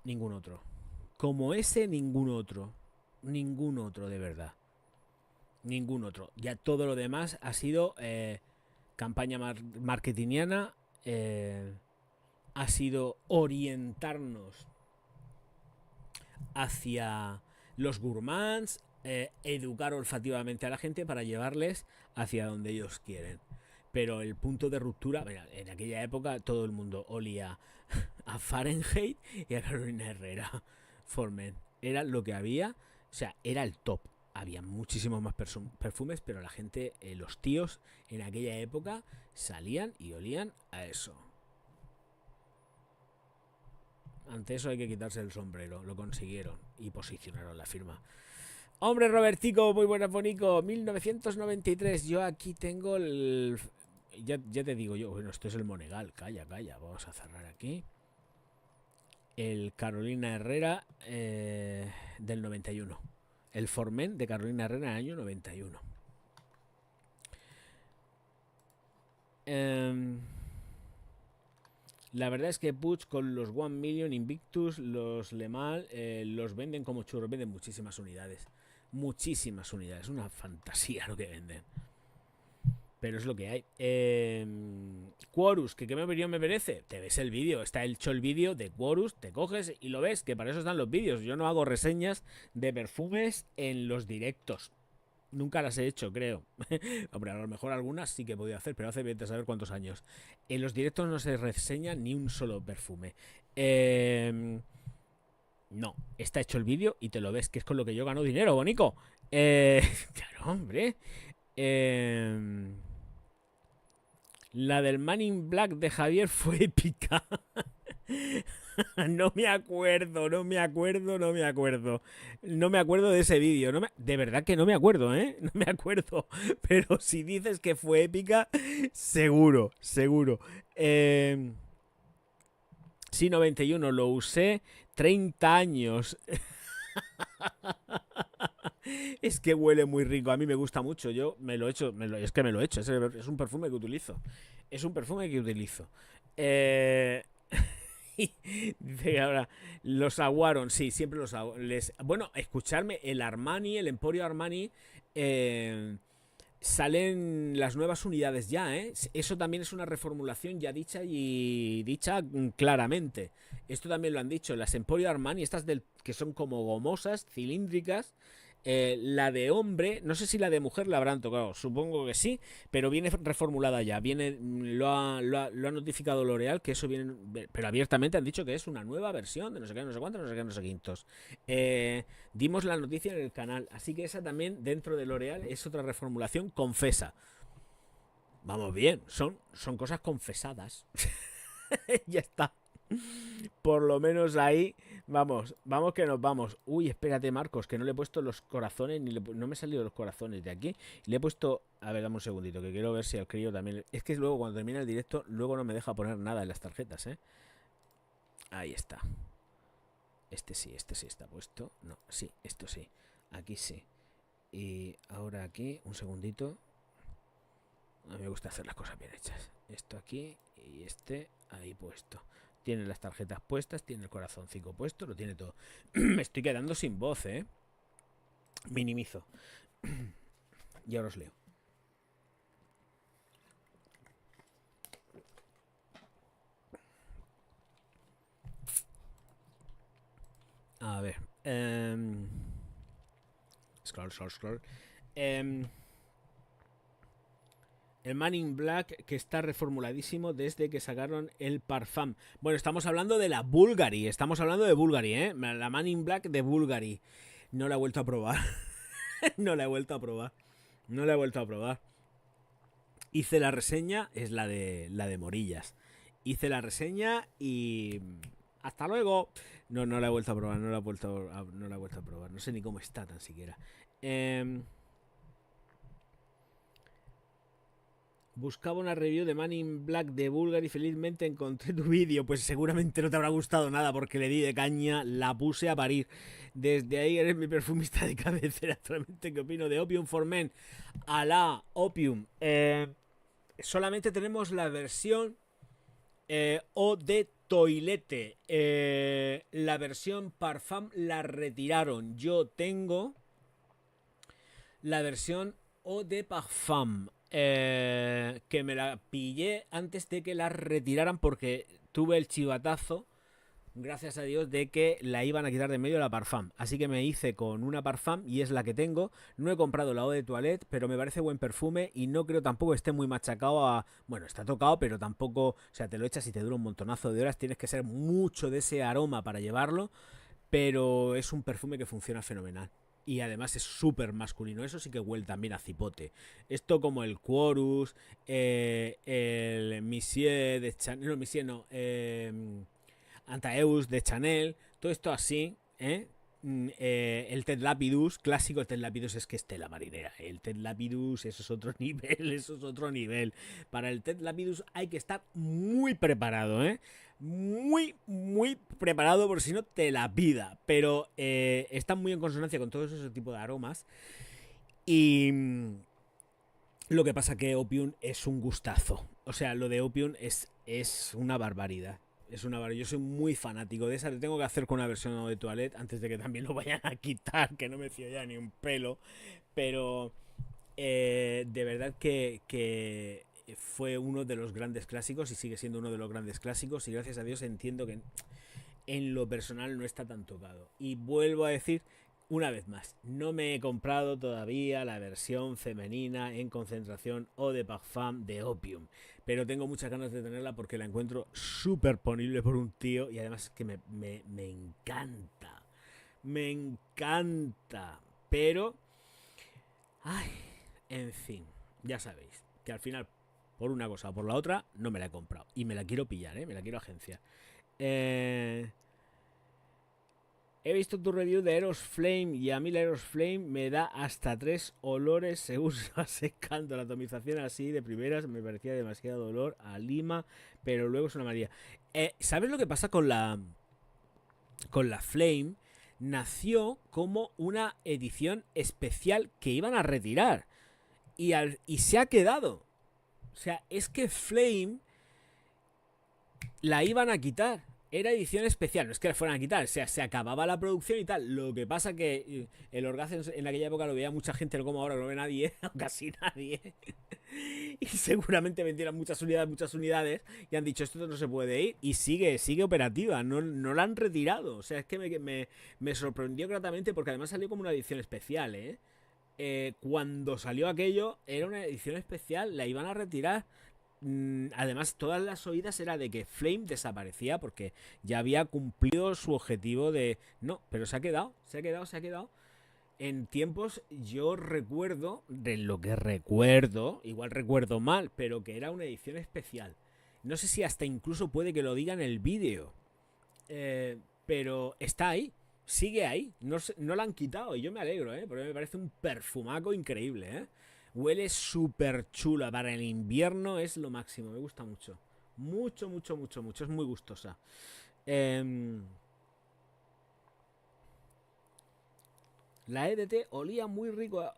ningún otro. Como ese, ningún otro. Ningún otro, de verdad. Ningún otro. Ya todo lo demás ha sido campaña marketingiana. Ha sido orientarnos hacia los gourmands, educar olfativamente a la gente para llevarles hacia donde ellos quieren. Pero el punto de ruptura, mira, en aquella época todo el mundo olía a Fahrenheit y a Carolina Herrera. Formen. Era lo que había, o sea, era el top. Había muchísimos más perfumes, pero la gente, los tíos en aquella época salían y olían a eso. Ante eso hay que quitarse el sombrero. Lo consiguieron y posicionaron la firma. Hombre, Robertico, muy buenas, Bonico. 1993. Yo aquí tengo el... Ya te digo yo. Bueno, esto es el Monegal. Calla. Vamos a cerrar aquí. El Carolina Herrera del 91. El Formen de Carolina Herrera en el año 91. La verdad es que Puig con los 1 Million, Invictus, los Le Mal, los venden como churros. Venden muchísimas unidades. Muchísimas unidades. Una fantasía lo que venden. Pero es lo que hay. Quorus, que qué me merece. Te ves el vídeo. Está hecho el vídeo de Quorus. Te coges y lo ves. Que para eso están los vídeos. Yo no hago reseñas de perfumes en los directos. Nunca las he hecho, creo. Hombre, a lo mejor algunas sí que he podido hacer, pero hace vete a saber cuántos años. En los directos no se reseña ni un solo perfume. No, está hecho el vídeo y te lo ves, que es con lo que yo gano dinero, Bonico. Claro, hombre. La del Man in Black de Javier fue épica. No me acuerdo. No me acuerdo de ese vídeo. De verdad que no me acuerdo, ¿eh? No me acuerdo. Pero si dices que fue épica, seguro. Sí, 91, lo usé 30 años. Es que huele muy rico, a mí me gusta mucho. Yo me lo he hecho, es que me lo he hecho. Es un perfume que utilizo. Dice ahora, los aguaron, sí, siempre los aguaron. Bueno, escucharme, el Armani, el Emporio Armani, salen las nuevas unidades ya, ¿eh? Eso también es una reformulación ya dicha y dicha claramente. Esto también lo han dicho, las Emporio Armani, estas que son como gomosas, cilíndricas. La de hombre, no sé si la de mujer la habrán tocado, supongo que sí, pero viene reformulada ya. Lo ha notificado L'Oreal que eso viene, pero abiertamente han dicho que es una nueva versión de no sé qué, no sé cuántos, no sé qué, no sé quintos. Dimos la noticia en el canal, así que esa también dentro de L'Oreal es otra reformulación confesa. Vamos bien, son cosas confesadas. Ya está. Por lo menos ahí, vamos que nos vamos. Uy, espérate, Marcos, que no le he puesto los corazones, no me han salido los corazones de aquí. Le he puesto, a ver, dame un segundito, que quiero ver si al crío también. Es que luego cuando termina el directo, luego no me deja poner nada en las tarjetas, ¿eh? Ahí está. Este sí está puesto. No, sí, esto sí. Aquí sí. Y ahora aquí, un segundito. A mí me gusta hacer las cosas bien hechas. Esto aquí y este ahí puesto. Tiene las tarjetas puestas, tiene el corazoncito puesto, lo tiene todo. Me estoy quedando sin voz, ¿eh? Minimizo. Y ahora os leo. A ver. Scroll. El Man in Black, que está reformuladísimo desde que sacaron el Parfum. Bueno, estamos hablando de la Bulgari. Estamos hablando de Bulgari, ¿eh? La Man in Black de Bulgari. No la he vuelto a probar. No la he vuelto a probar. Hice la reseña, es la de Morillas. Hice la reseña y... ¡Hasta luego! No la he vuelto a probar, no la he vuelto a probar. No sé ni cómo está tan siquiera. Buscaba una review de Man in Black de Bulgar y felizmente encontré tu vídeo. Pues seguramente no te habrá gustado nada porque le di de caña, la puse a parir. Desde ahí eres mi perfumista de cabecera. Actualmente, ¿qué opino de Opium for Men? A la Opium. Solamente tenemos la versión o de Toilette. La versión Parfum la retiraron. Yo tengo la versión o de Parfum. Que me la pillé antes de que la retiraran porque tuve el chivatazo, gracias a Dios, de que la iban a quitar de medio la Parfum. Así que me hice con una Parfum y es la que tengo. No he comprado la Eau de Toilette, pero me parece buen perfume y no creo tampoco esté muy machacado a... Bueno, está tocado, pero tampoco... O sea, te lo echas y te dura un montonazo de horas. Tienes que ser mucho de ese aroma para llevarlo, pero es un perfume que funciona fenomenal. Y además es súper masculino. Eso sí que huele también a cipote. Esto como el Quorus, el Monsieur de Chanel. No, Monsieur no. Antaeus de Chanel. Todo esto así, ¿eh? El Ted Lapidus, clásico. El Ted Lapidus es que es tela marinera. El Ted Lapidus, eso es otro nivel. Eso es otro nivel. Para el Ted Lapidus hay que estar muy preparado, ¿eh? Muy, muy preparado por si no te la pida. Pero está muy en consonancia con todos esos tipos de aromas. Y lo que pasa que Opium es un gustazo. O sea, lo de Opium es una barbaridad. Es una barbaridad. Yo soy muy fanático de esa. Le tengo que hacer con una versión de Toilette antes de que también lo vayan a quitar, que no me fío ya ni un pelo. Pero de verdad que fue uno de los grandes clásicos y sigue siendo uno de los grandes clásicos y gracias a Dios entiendo que en lo personal no está tan tocado. Y vuelvo a decir una vez más, no me he comprado todavía la versión femenina en concentración o de Parfum de Opium, pero tengo muchas ganas de tenerla porque la encuentro súper ponible por un tío y además que me encanta. Me encanta. Pero, ay, en fin, ya sabéis que al final, por una cosa o por la otra, no me la he comprado. Y me la quiero pillar, ¿eh? Me la quiero agenciar. Eh, He visto tu review de Eros Flame y a mí la Eros Flame me da hasta 3 olores según se va secando. La atomización así de primeras me parecía demasiado olor a lima, pero luego es una maravilla. ¿Sabes lo que pasa con la Flame? Nació como una edición especial que iban a retirar y se ha quedado. O sea, es que Flame la iban a quitar. Era edición especial, no es que la fueran a quitar, o sea, se acababa la producción y tal. Lo que pasa que el Orgazm en aquella época lo veía mucha gente, no como ahora, no lo ve nadie, o casi nadie. Y seguramente vendieron muchas unidades, y han dicho esto no se puede ir, y sigue operativa, no la han retirado. O sea, es que me sorprendió gratamente porque además salió como una edición especial, ¿eh? Cuando salió aquello, era una edición especial, la iban a retirar. Además, todas las oídas era de que Flame desaparecía porque ya había cumplido su objetivo de... No, pero se ha quedado, se ha quedado, se ha quedado. En tiempos yo recuerdo, de lo que recuerdo, igual recuerdo mal, pero que era una edición especial. No sé si hasta incluso puede que lo diga en el vídeo. Pero está ahí, sigue ahí, no la han quitado y yo me alegro, porque me parece un perfumaco increíble, Huele súper chula, para el invierno es lo máximo, me gusta mucho. Mucho, mucho, mucho, mucho, es muy gustosa. La EDT olía muy rico,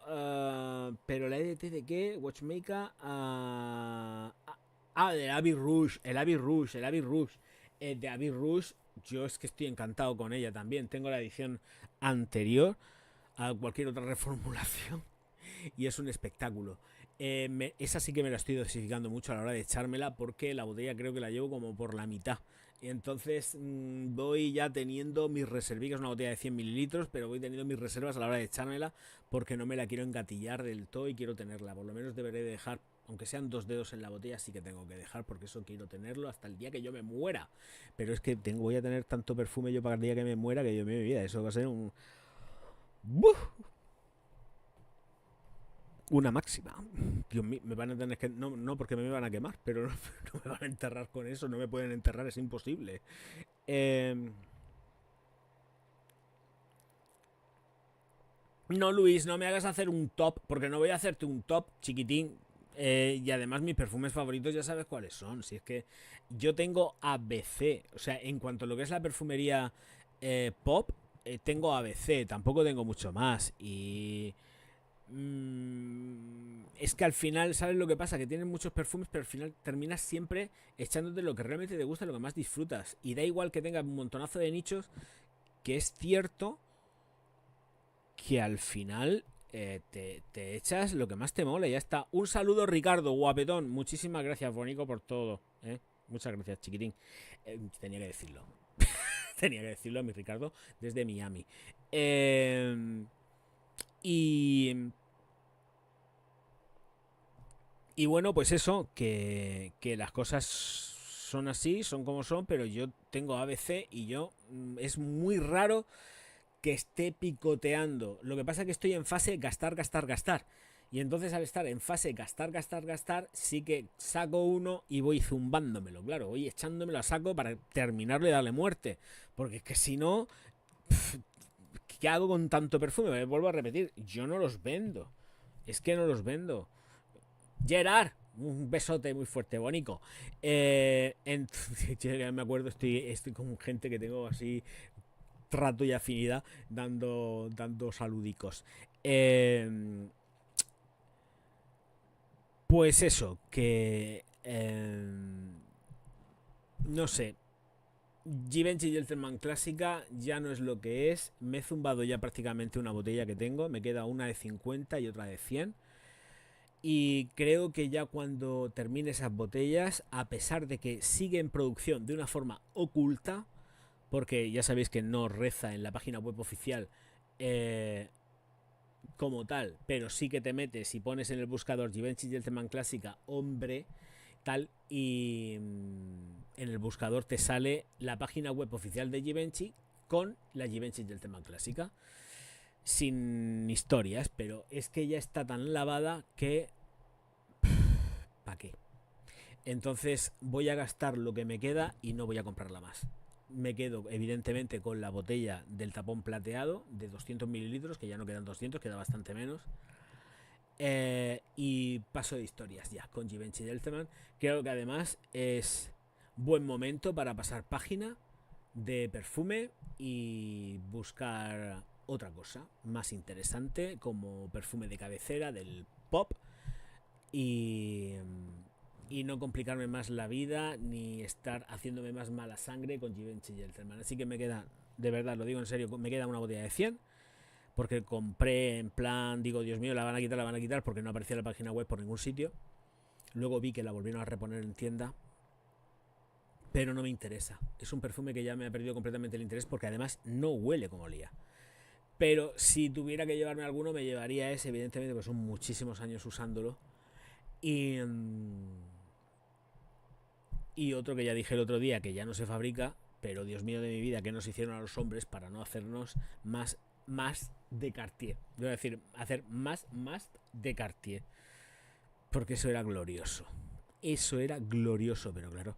pero la EDT de qué? Watchmaker. Del Abbey Rouge, el Abbey Rouge, el Abbey Rouge. De Abbey Rouge, yo es que estoy encantado con ella también. Tengo la edición anterior a cualquier otra reformulación y es un espectáculo. Esa sí que me la estoy dosificando mucho a la hora de echármela porque la botella creo que la llevo como por la mitad. Y entonces voy ya teniendo mis reservas, es una botella de 100 mililitros, pero voy teniendo mis reservas a la hora de echármela porque no me la quiero engatillar del todo y quiero tenerla. Por lo menos deberé dejar, aunque sean 2 dedos en la botella, sí que tengo que dejar porque eso quiero tenerlo hasta el día que yo me muera. Pero es que voy a tener tanto perfume yo para el día que me muera que yo me vida. Eso va a ser ¡Buf! Una máxima. Dios mío, me van a tener que... No porque me van a quemar, pero no me van a enterrar con eso, no me pueden enterrar, es imposible. No, Luis, no me hagas hacer un top, porque no voy a hacerte un top chiquitín. Y además mis perfumes favoritos ya sabes cuáles son. Si es que yo tengo ABC. O sea, en cuanto a lo que es la perfumería pop, tengo ABC. Tampoco tengo mucho más. Y es que al final, ¿sabes lo que pasa? Que tienes muchos perfumes, pero al final terminas siempre echándote lo que realmente te gusta, lo que más disfrutas. Y da igual que tengas un montonazo de nichos, que es cierto que al final te echas lo que más te mola y ya está. Un saludo, Ricardo, guapetón. Muchísimas gracias, Bonico, por todo. Muchas gracias, chiquitín. Tenía que decirlo. Tenía que decirlo a mi Ricardo desde Miami. Y Y bueno, pues eso, que las cosas son así, son como son, pero yo tengo ABC y yo es muy raro que esté picoteando. Lo que pasa es que estoy en fase gastar, gastar, gastar. Y entonces al estar en fase gastar, gastar, gastar, sí que saco uno y voy zumbándomelo. Claro, voy echándomelo a saco para terminarlo y darle muerte. Porque es que si no, ¿qué hago con tanto perfume? Me vuelvo a repetir, yo no los vendo. Es que no los vendo. Gerard, un besote muy fuerte, bonito. Ya me acuerdo, estoy con gente que tengo así trato y afinidad dando saludicos. Pues eso, que no sé. Givenchy Gentleman clásica ya no es lo que es. Me he zumbado ya prácticamente una botella que tengo. Me queda una de 50 y otra de 100. Y creo que ya cuando termine esas botellas, a pesar de que sigue en producción de una forma oculta, porque ya sabéis que no reza en la página web oficial como tal, pero sí que te metes y pones en el buscador Givenchy Gentleman Clásica hombre, tal, y en el buscador te sale la página web oficial de Givenchy con la Givenchy Gentleman Clásica. Sin historias, pero es que ya está tan lavada que ¿para qué? Entonces voy a gastar lo que me queda y no voy a comprarla más. Me quedo evidentemente con la botella del tapón plateado de 200 mililitros, que ya no quedan 200, queda bastante menos. Y paso de historias ya con Givenchy Gentleman. Creo que además es buen momento para pasar página de perfume y buscar otra cosa más interesante como perfume de cabecera del pop y no complicarme más la vida ni estar haciéndome más mala sangre con Givenchy Gentleman. Así que me queda, de verdad, lo digo en serio, me queda una botella de 100 porque compré en plan, digo, Dios mío, la van a quitar porque no aparecía la página web por ningún sitio. Luego vi que la volvieron a reponer en tienda, pero no me interesa. Es un perfume que ya me ha perdido completamente el interés porque además no huele como olía. Pero si tuviera que llevarme alguno, me llevaría ese, evidentemente, porque son muchísimos años usándolo. Y otro que ya dije el otro día, que ya no se fabrica, pero Dios mío de mi vida, que nos hicieron a los hombres para no hacernos más de Cartier. Voy a decir, hacer más de Cartier. Porque eso era glorioso. Eso era glorioso, pero claro,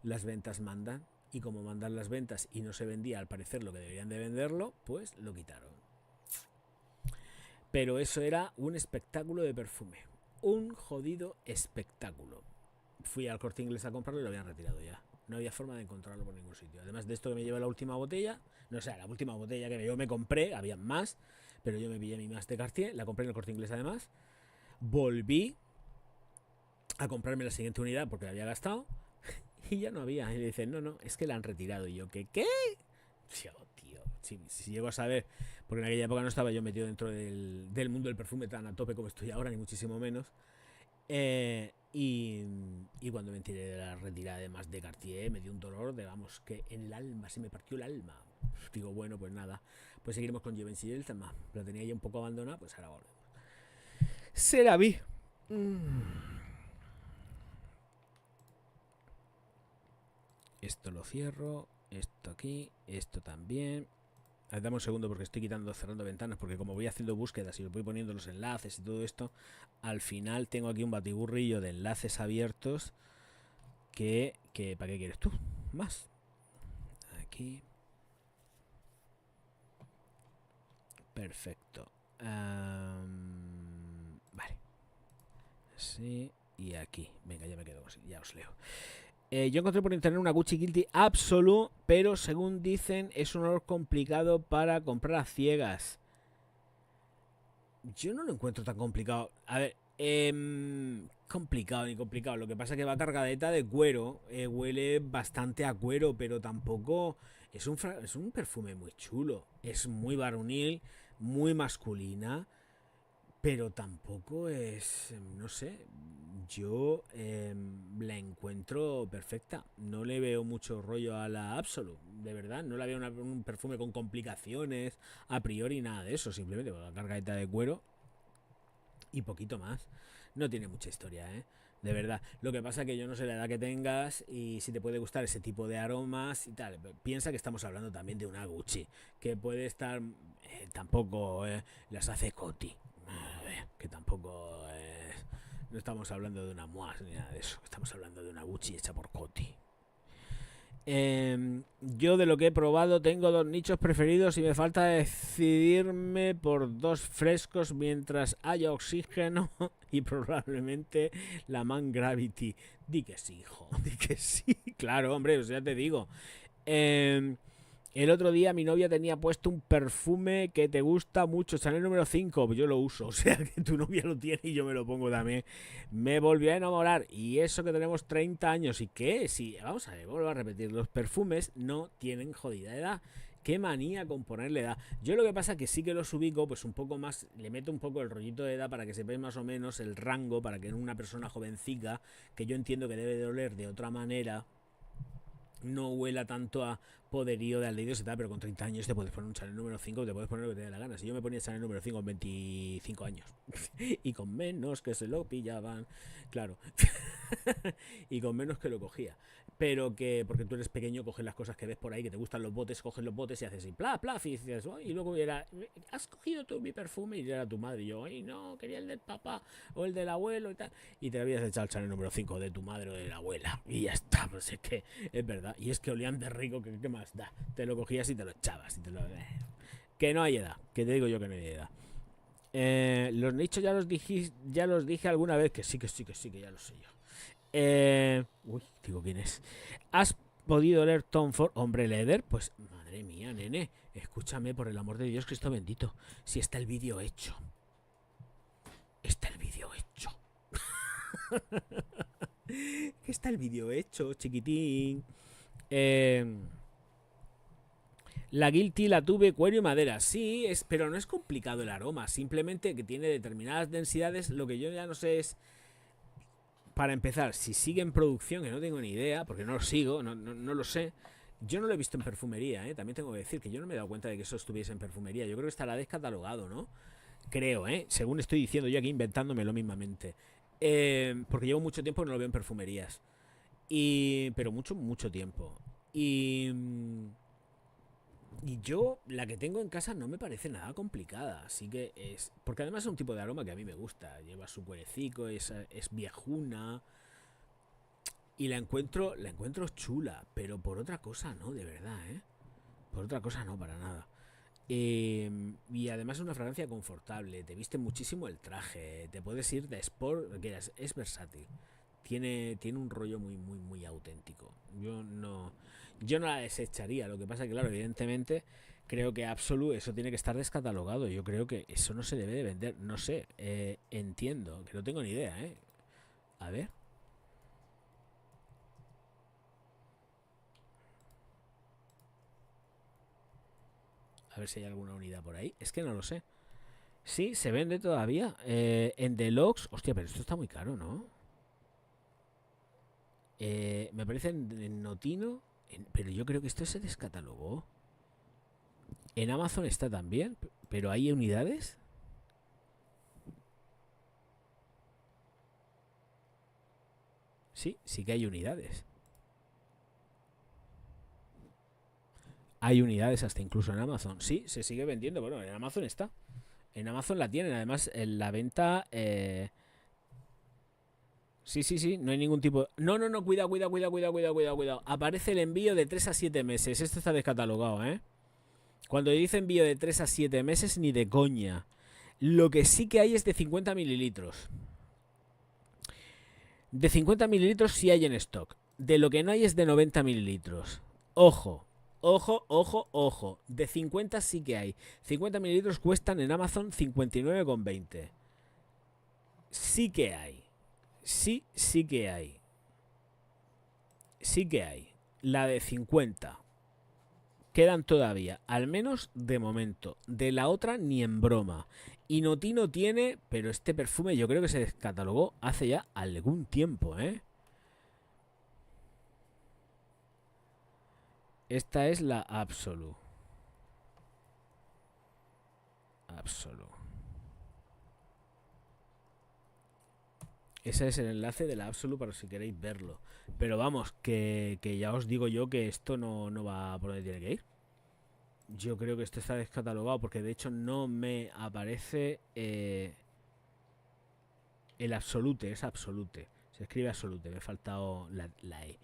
las ventas mandan. Y como mandan las ventas y no se vendía al parecer lo que deberían de venderlo, pues lo quitaron. Pero eso era un espectáculo de perfume. Un jodido espectáculo. Fui al Corte Inglés a comprarlo y lo habían retirado ya. No había forma de encontrarlo por ningún sitio. Además de esto que me llevé la última botella, no sé, la última botella que yo me compré, había más, pero yo me pillé mi más de Cartier, la compré en el Corte Inglés además. Volví a comprarme la siguiente unidad porque la había gastado y ya no había. Y le dicen, no, es que la han retirado. Y yo, ¿qué? Tío, si llego a saber, porque en aquella época no estaba yo metido dentro del mundo del perfume tan a tope como estoy ahora, ni muchísimo menos. Y cuando me enteré de la retirada de más de Cartier, me dio un dolor, digamos, que en el alma, se me partió el alma. Digo, bueno, pues nada, pues seguiremos con Givenchy y el tema. La tenía ya un poco abandonada, pues ahora volvemos. Se la vi. Esto lo cierro, esto aquí, esto también. Dame un segundo porque estoy cerrando ventanas, porque como voy haciendo búsquedas y voy poniendo los enlaces y todo esto, al final tengo aquí un batiburrillo de enlaces abiertos que ¿para qué quieres tú? Más. Aquí. Perfecto. Vale. Sí. y aquí. Venga, ya me quedo así, ya os leo. Yo encontré por internet una Gucci Guilty Absolute, pero según dicen es un olor complicado para comprar a ciegas. Yo no lo encuentro tan complicado. A ver, complicado ni complicado. Lo que pasa es que va cargadeta de cuero. Huele bastante a cuero, pero tampoco... Es un perfume muy chulo. Es muy varonil, muy masculina, pero tampoco es... No sé. Yo la encuentro perfecta. No le veo mucho rollo a la Absolute. De verdad, no la veo un perfume con complicaciones a priori, nada de eso. Simplemente con la cargadeta de cuero y poquito más. No tiene mucha historia, ¿eh? De verdad. Lo que pasa es que yo no sé la edad que tengas y si te puede gustar ese tipo de aromas y tal. Piensa que estamos hablando también de una Gucci, que puede estar... tampoco las hace Coty. Que tampoco... no estamos hablando de una Moaz ni nada de eso. Estamos hablando de una Gucci hecha por Coty. Yo de lo que he probado tengo dos nichos preferidos y me falta decidirme por dos frescos mientras haya oxígeno y probablemente la Man Gravity. Di que sí, hijo, di que sí. Claro, hombre, o sea, ya te digo. El otro día mi novia tenía puesto un perfume que te gusta mucho, Chanel número 5, pues yo lo uso, o sea que tu novia lo tiene y yo me lo pongo también. Me volvió a enamorar y eso que tenemos 30 años y qué, sí, vamos a ver, vuelvo a repetir, los perfumes no tienen jodida edad. Qué manía con ponerle edad. Yo lo que pasa es que sí que los ubico, pues un poco más, le meto un poco el rollito de edad para que sepáis más o menos el rango, para que en una persona jovencica, que yo entiendo que debe de oler de otra manera, no huela tanto a poderío de aldehídos y tal, pero con 30 años te puedes poner un Chanel número 5, te puedes poner lo que te dé la gana. Si yo me ponía Chanel número 5 con 25 años y con menos que se lo pillaban, claro, y con menos que lo cogía, pero que porque tú eres pequeño, coges las cosas que ves por ahí, que te gustan los botes, coges los botes y haces así, plaf, plaf, y dices, oh, y luego era, has cogido tú mi perfume y era tu madre, y yo, ay no, quería el del papá o el del abuelo y tal, y te habías echado el Chanel número 5 de tu madre o de la abuela, y ya está, pues es que es verdad, y es que olían de rico, que qué más da, te lo cogías y te lo echabas, y te lo... que no hay edad, que te digo yo que no hay edad. Los nichos ya los dije alguna vez, que sí, que ya lo sé yo. Uy, digo quién es. ¿Has podido leer Tom Ford? Hombre, Leather, pues madre mía, nene, escúchame por el amor de Dios, Cristo bendito. Si está el vídeo hecho. Está el vídeo hecho. Que está el vídeo hecho, chiquitín. La Guilty la tuve cuero y madera. Sí, pero no es complicado el aroma. Simplemente que tiene determinadas densidades. Lo que yo ya no sé es... Para empezar, si sigue en producción, que no tengo ni idea, porque no lo sigo, no lo sé. Yo no lo he visto en perfumería, ¿eh? También tengo que decir que yo no me he dado cuenta de que eso estuviese en perfumería. Yo creo que estará descatalogado, ¿no? Creo, según estoy diciendo yo aquí, inventándomelo mismamente. Porque llevo mucho tiempo que no lo veo en perfumerías. Pero mucho tiempo. Y yo, la que tengo en casa no me parece nada complicada. Así que es... Porque además es un tipo de aroma que a mí me gusta. Lleva su cuerecico, es viejuna. Y la encuentro chula. Pero por otra cosa no, de verdad, ¿eh? Por otra cosa no, para nada. Y además es una fragancia confortable. Te viste muchísimo el traje. Te puedes ir de sport, que es versátil. Tiene un rollo muy auténtico. Yo no la desecharía. Lo que pasa es que, claro, evidentemente creo que Absolute eso tiene que estar descatalogado. Yo creo que eso no se debe de vender. No sé, entiendo, que no tengo ni idea, ¿eh? A ver. A ver si hay alguna unidad por ahí. Es que no lo sé. Sí, se vende todavía. En Deluxe. Hostia, pero esto está muy caro, ¿no? Me parece en Notino. Pero yo creo que esto se descatalogó. En Amazon está también. Pero ¿hay unidades? Sí que hay unidades. Hay unidades hasta incluso en Amazon. Sí, se sigue vendiendo. Bueno, en Amazon está. En Amazon la tienen. Además, en la venta... Sí, no hay ningún tipo... No, cuidado. Aparece el envío de 3 a 7 meses. Esto está descatalogado, ¿eh? Cuando dice envío de 3 a 7 meses, ni de coña. Lo que sí que hay es de 50 mililitros. De 50 mililitros sí hay en stock. De lo que no hay es de 90 mililitros. Ojo, ojo, ojo, ojo. De 50 sí que hay. 50 mililitros cuestan en Amazon 59,20. Sí que hay. Sí, sí que hay. Sí que hay. La de 50. Quedan todavía, al menos de momento. De la otra ni en broma. Y Notino tiene, pero este perfume yo creo que se descatalogó hace ya algún tiempo, ¿eh? Esta es la Absolu. Absolu. Ese es el enlace de la Absolu para si queréis verlo. Pero vamos, que ya os digo yo que esto no va por donde tiene que ir. Yo creo que esto está descatalogado porque de hecho no me aparece el Absolute, es Absolute. Se escribe Absolute, me ha faltado la E.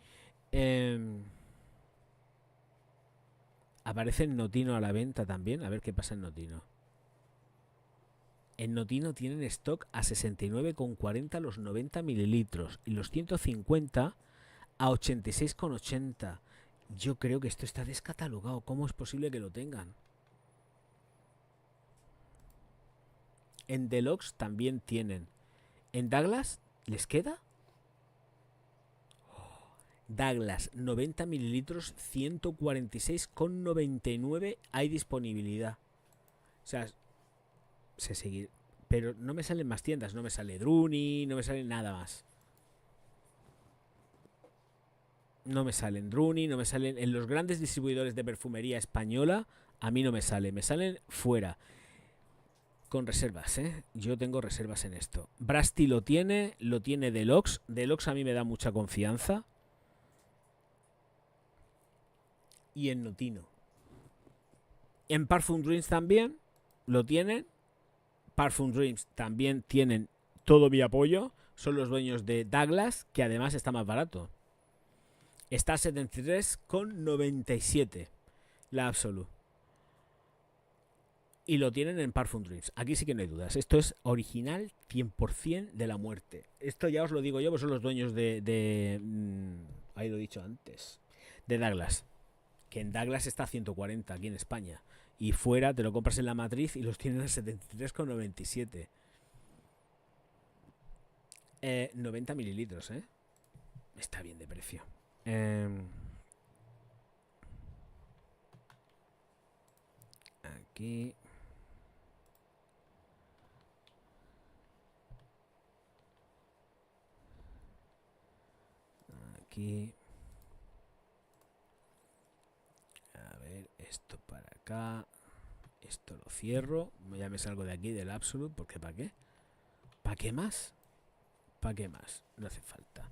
Aparece en Notino a la venta también. A ver qué pasa en Notino. En Notino tienen stock a 69,40 los 90 mililitros y los 150 a 86,80. Yo creo que esto está descatalogado. ¿Cómo es posible que lo tengan? En Deluxe también tienen. ¿En Douglas les queda? Douglas, 90 mililitros, 146,99 hay disponibilidad. O sea, se seguir. Pero no me salen más tiendas. No me sale Druni, no me sale nada más. No me salen Druni, no me salen. En los grandes distribuidores de perfumería española, a mí no me sale. Me salen fuera. Con reservas, ¿eh? Yo tengo reservas en esto. Brasti lo tiene Deluxe. Deluxe a mí me da mucha confianza. Y en Notino. En Parfum Dreams también lo tienen. Parfum Dreams también tienen todo mi apoyo. Son los dueños de Douglas, que además está más barato. Está a 73,97 la Absolute. Y lo tienen en Parfum Dreams. Aquí sí que no hay dudas. Esto es original 100% de la muerte. Esto ya os lo digo yo, pues son los dueños ahí lo he dicho antes. De Douglas. Que en Douglas está a 140 aquí en España. Y fuera te lo compras en la matriz y los tienen a 73,97. 90 mililitros, ¿eh? Está bien de precio. Aquí. Aquí. A ver, esto para acá. Esto lo cierro. Ya me salgo de aquí del Absolute. Porque ¿para qué? ¿Para qué más? ¿Para qué más? No hace falta.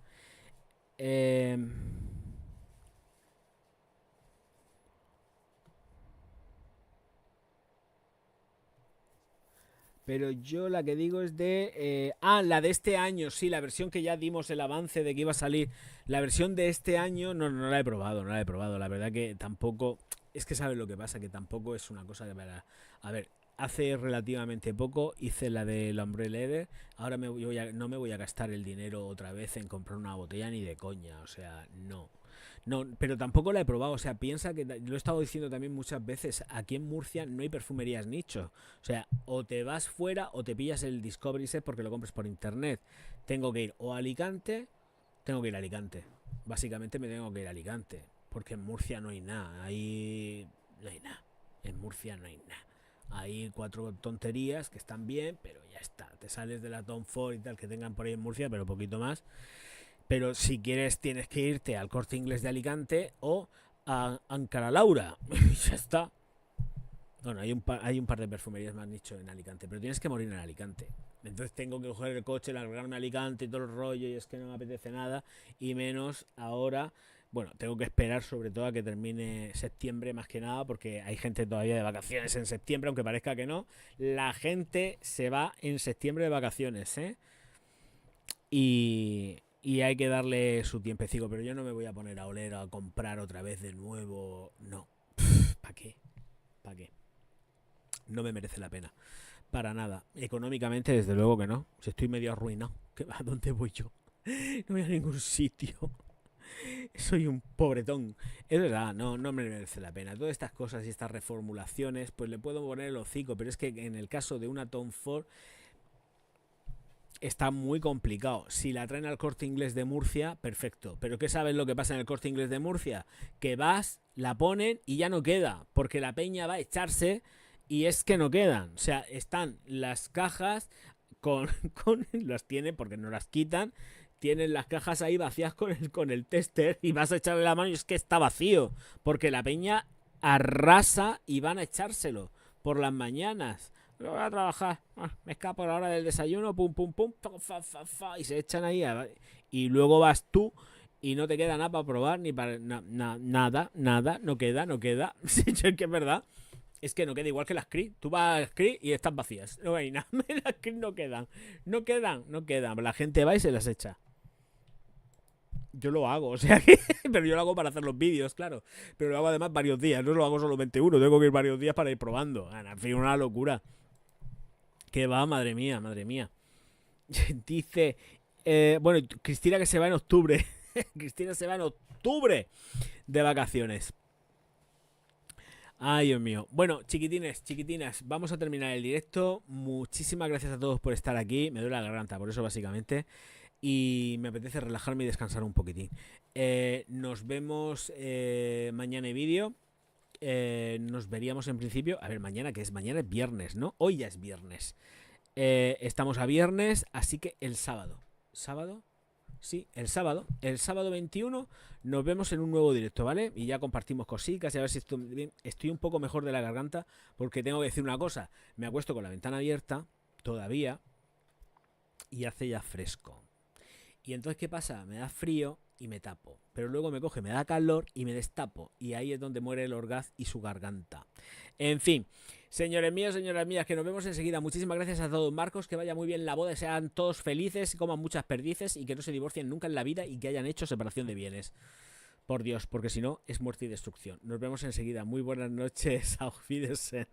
Pero yo la que digo es de... la de este año, sí, la versión que ya dimos el avance de que iba a salir. La versión de este año no la he probado, no la he probado. La verdad que tampoco... Es que sabes lo que pasa, que tampoco es una cosa de verdad. A ver, hace relativamente poco hice la de Umbrella Leather. Ahora no me voy a gastar el dinero otra vez en comprar una botella ni de coña. O sea, no. No, pero tampoco la he probado. O sea, piensa que lo he estado diciendo también muchas veces. Aquí en Murcia no hay perfumerías nicho. O sea, o te vas fuera o te pillas el Discovery Set porque lo compres por internet. Tengo que ir o a Alicante. Tengo que ir a Alicante. Básicamente me tengo que ir a Alicante. Porque en Murcia no hay nada. Ahí no hay nada. En Murcia no hay nada. Hay 4 tonterías que están bien, pero ya está. Te sales de la Tom Ford y tal que tengan por ahí en Murcia, pero poquito más. Pero si quieres tienes que irte al Corte Inglés de Alicante o a Ancara Laura. Y ya está. Bueno, hay un par de perfumerías más nicho en Alicante, pero tienes que morir en Alicante. Entonces tengo que coger el coche, largarme a Alicante y todo el rollo, y es que no me apetece nada. Y menos ahora. Bueno, tengo que esperar sobre todo a que termine septiembre más que nada, porque hay gente todavía de vacaciones en septiembre, aunque parezca que no. La gente se va en septiembre de vacaciones, ¿eh? Y hay que darle su tiempecito, pero yo no me voy a poner a oler, a comprar otra vez de nuevo. No. ¿Para qué? ¿Para qué? No me merece la pena. Para nada. Económicamente, desde luego que no. Si estoy medio arruinado, ¿a dónde voy yo? No voy a ningún sitio. Soy un pobretón. Es verdad, no me merece la pena. Todas estas cosas y estas reformulaciones, pues le puedo poner el hocico, pero es que en el caso de una Tom Ford está muy complicado. Si la traen al Corte Inglés de Murcia, perfecto. Pero ¿qué sabes lo que pasa en el Corte Inglés de Murcia? Que vas, la ponen y ya no queda, porque la peña va a echarse y es que no quedan. O sea, están las cajas las tienen porque no las quitan. Tienen las cajas ahí vacías con el tester y vas a echarle la mano y es que está vacío. Porque la peña arrasa y van a echárselo por las mañanas. Voy a trabajar, me escapo a la hora del desayuno, pum, pum, pum, y se echan ahí. Y luego vas tú y no te queda nada para probar, ni para nada, no queda. Sí, es que es verdad. Es que no queda igual que las CRI. Tú vas a las CRI y están vacías. No hay nada. Las CRI no quedan. No quedan. La gente va y se las echa. Yo lo hago, o sea que. Pero yo lo hago para hacer los vídeos, claro. Pero lo hago además varios días. No lo hago solo 21. Tengo que ir varios días para ir probando. En fin, una locura. Que va, madre mía. Dice. Bueno, Cristina que se va en octubre. Cristina se va en octubre de vacaciones. Ay, Dios mío. Bueno, chiquitinas, vamos a terminar el directo. Muchísimas gracias a todos por estar aquí. Me duele la garganta, por eso básicamente. Y me apetece relajarme y descansar un poquitín. Nos vemos mañana en vídeo. Nos veríamos en principio. A ver, mañana, ¿qué es? Mañana es viernes, ¿no? Hoy ya es viernes. Estamos a viernes, así que el sábado. ¿Sábado? Sí, el sábado 21 nos vemos en un nuevo directo, ¿vale? Y ya compartimos cositas y a ver si estoy un poco mejor de la garganta, porque tengo que decir una cosa, me acuesto con la ventana abierta todavía y hace ya fresco. Y entonces, ¿qué pasa? Me da frío y me tapo, pero luego me coge, me da calor y me destapo, y ahí es donde muere el orgaz y su garganta. En fin, señores míos, señoras mías, que nos vemos enseguida. Muchísimas gracias a todos. Marcos, que vaya muy bien la boda, sean todos felices, coman muchas perdices y que no se divorcien nunca en la vida y que hayan hecho separación de bienes. Por Dios, porque si no es muerte y destrucción. Nos vemos enseguida. Muy buenas noches. Auf Wiedersehen.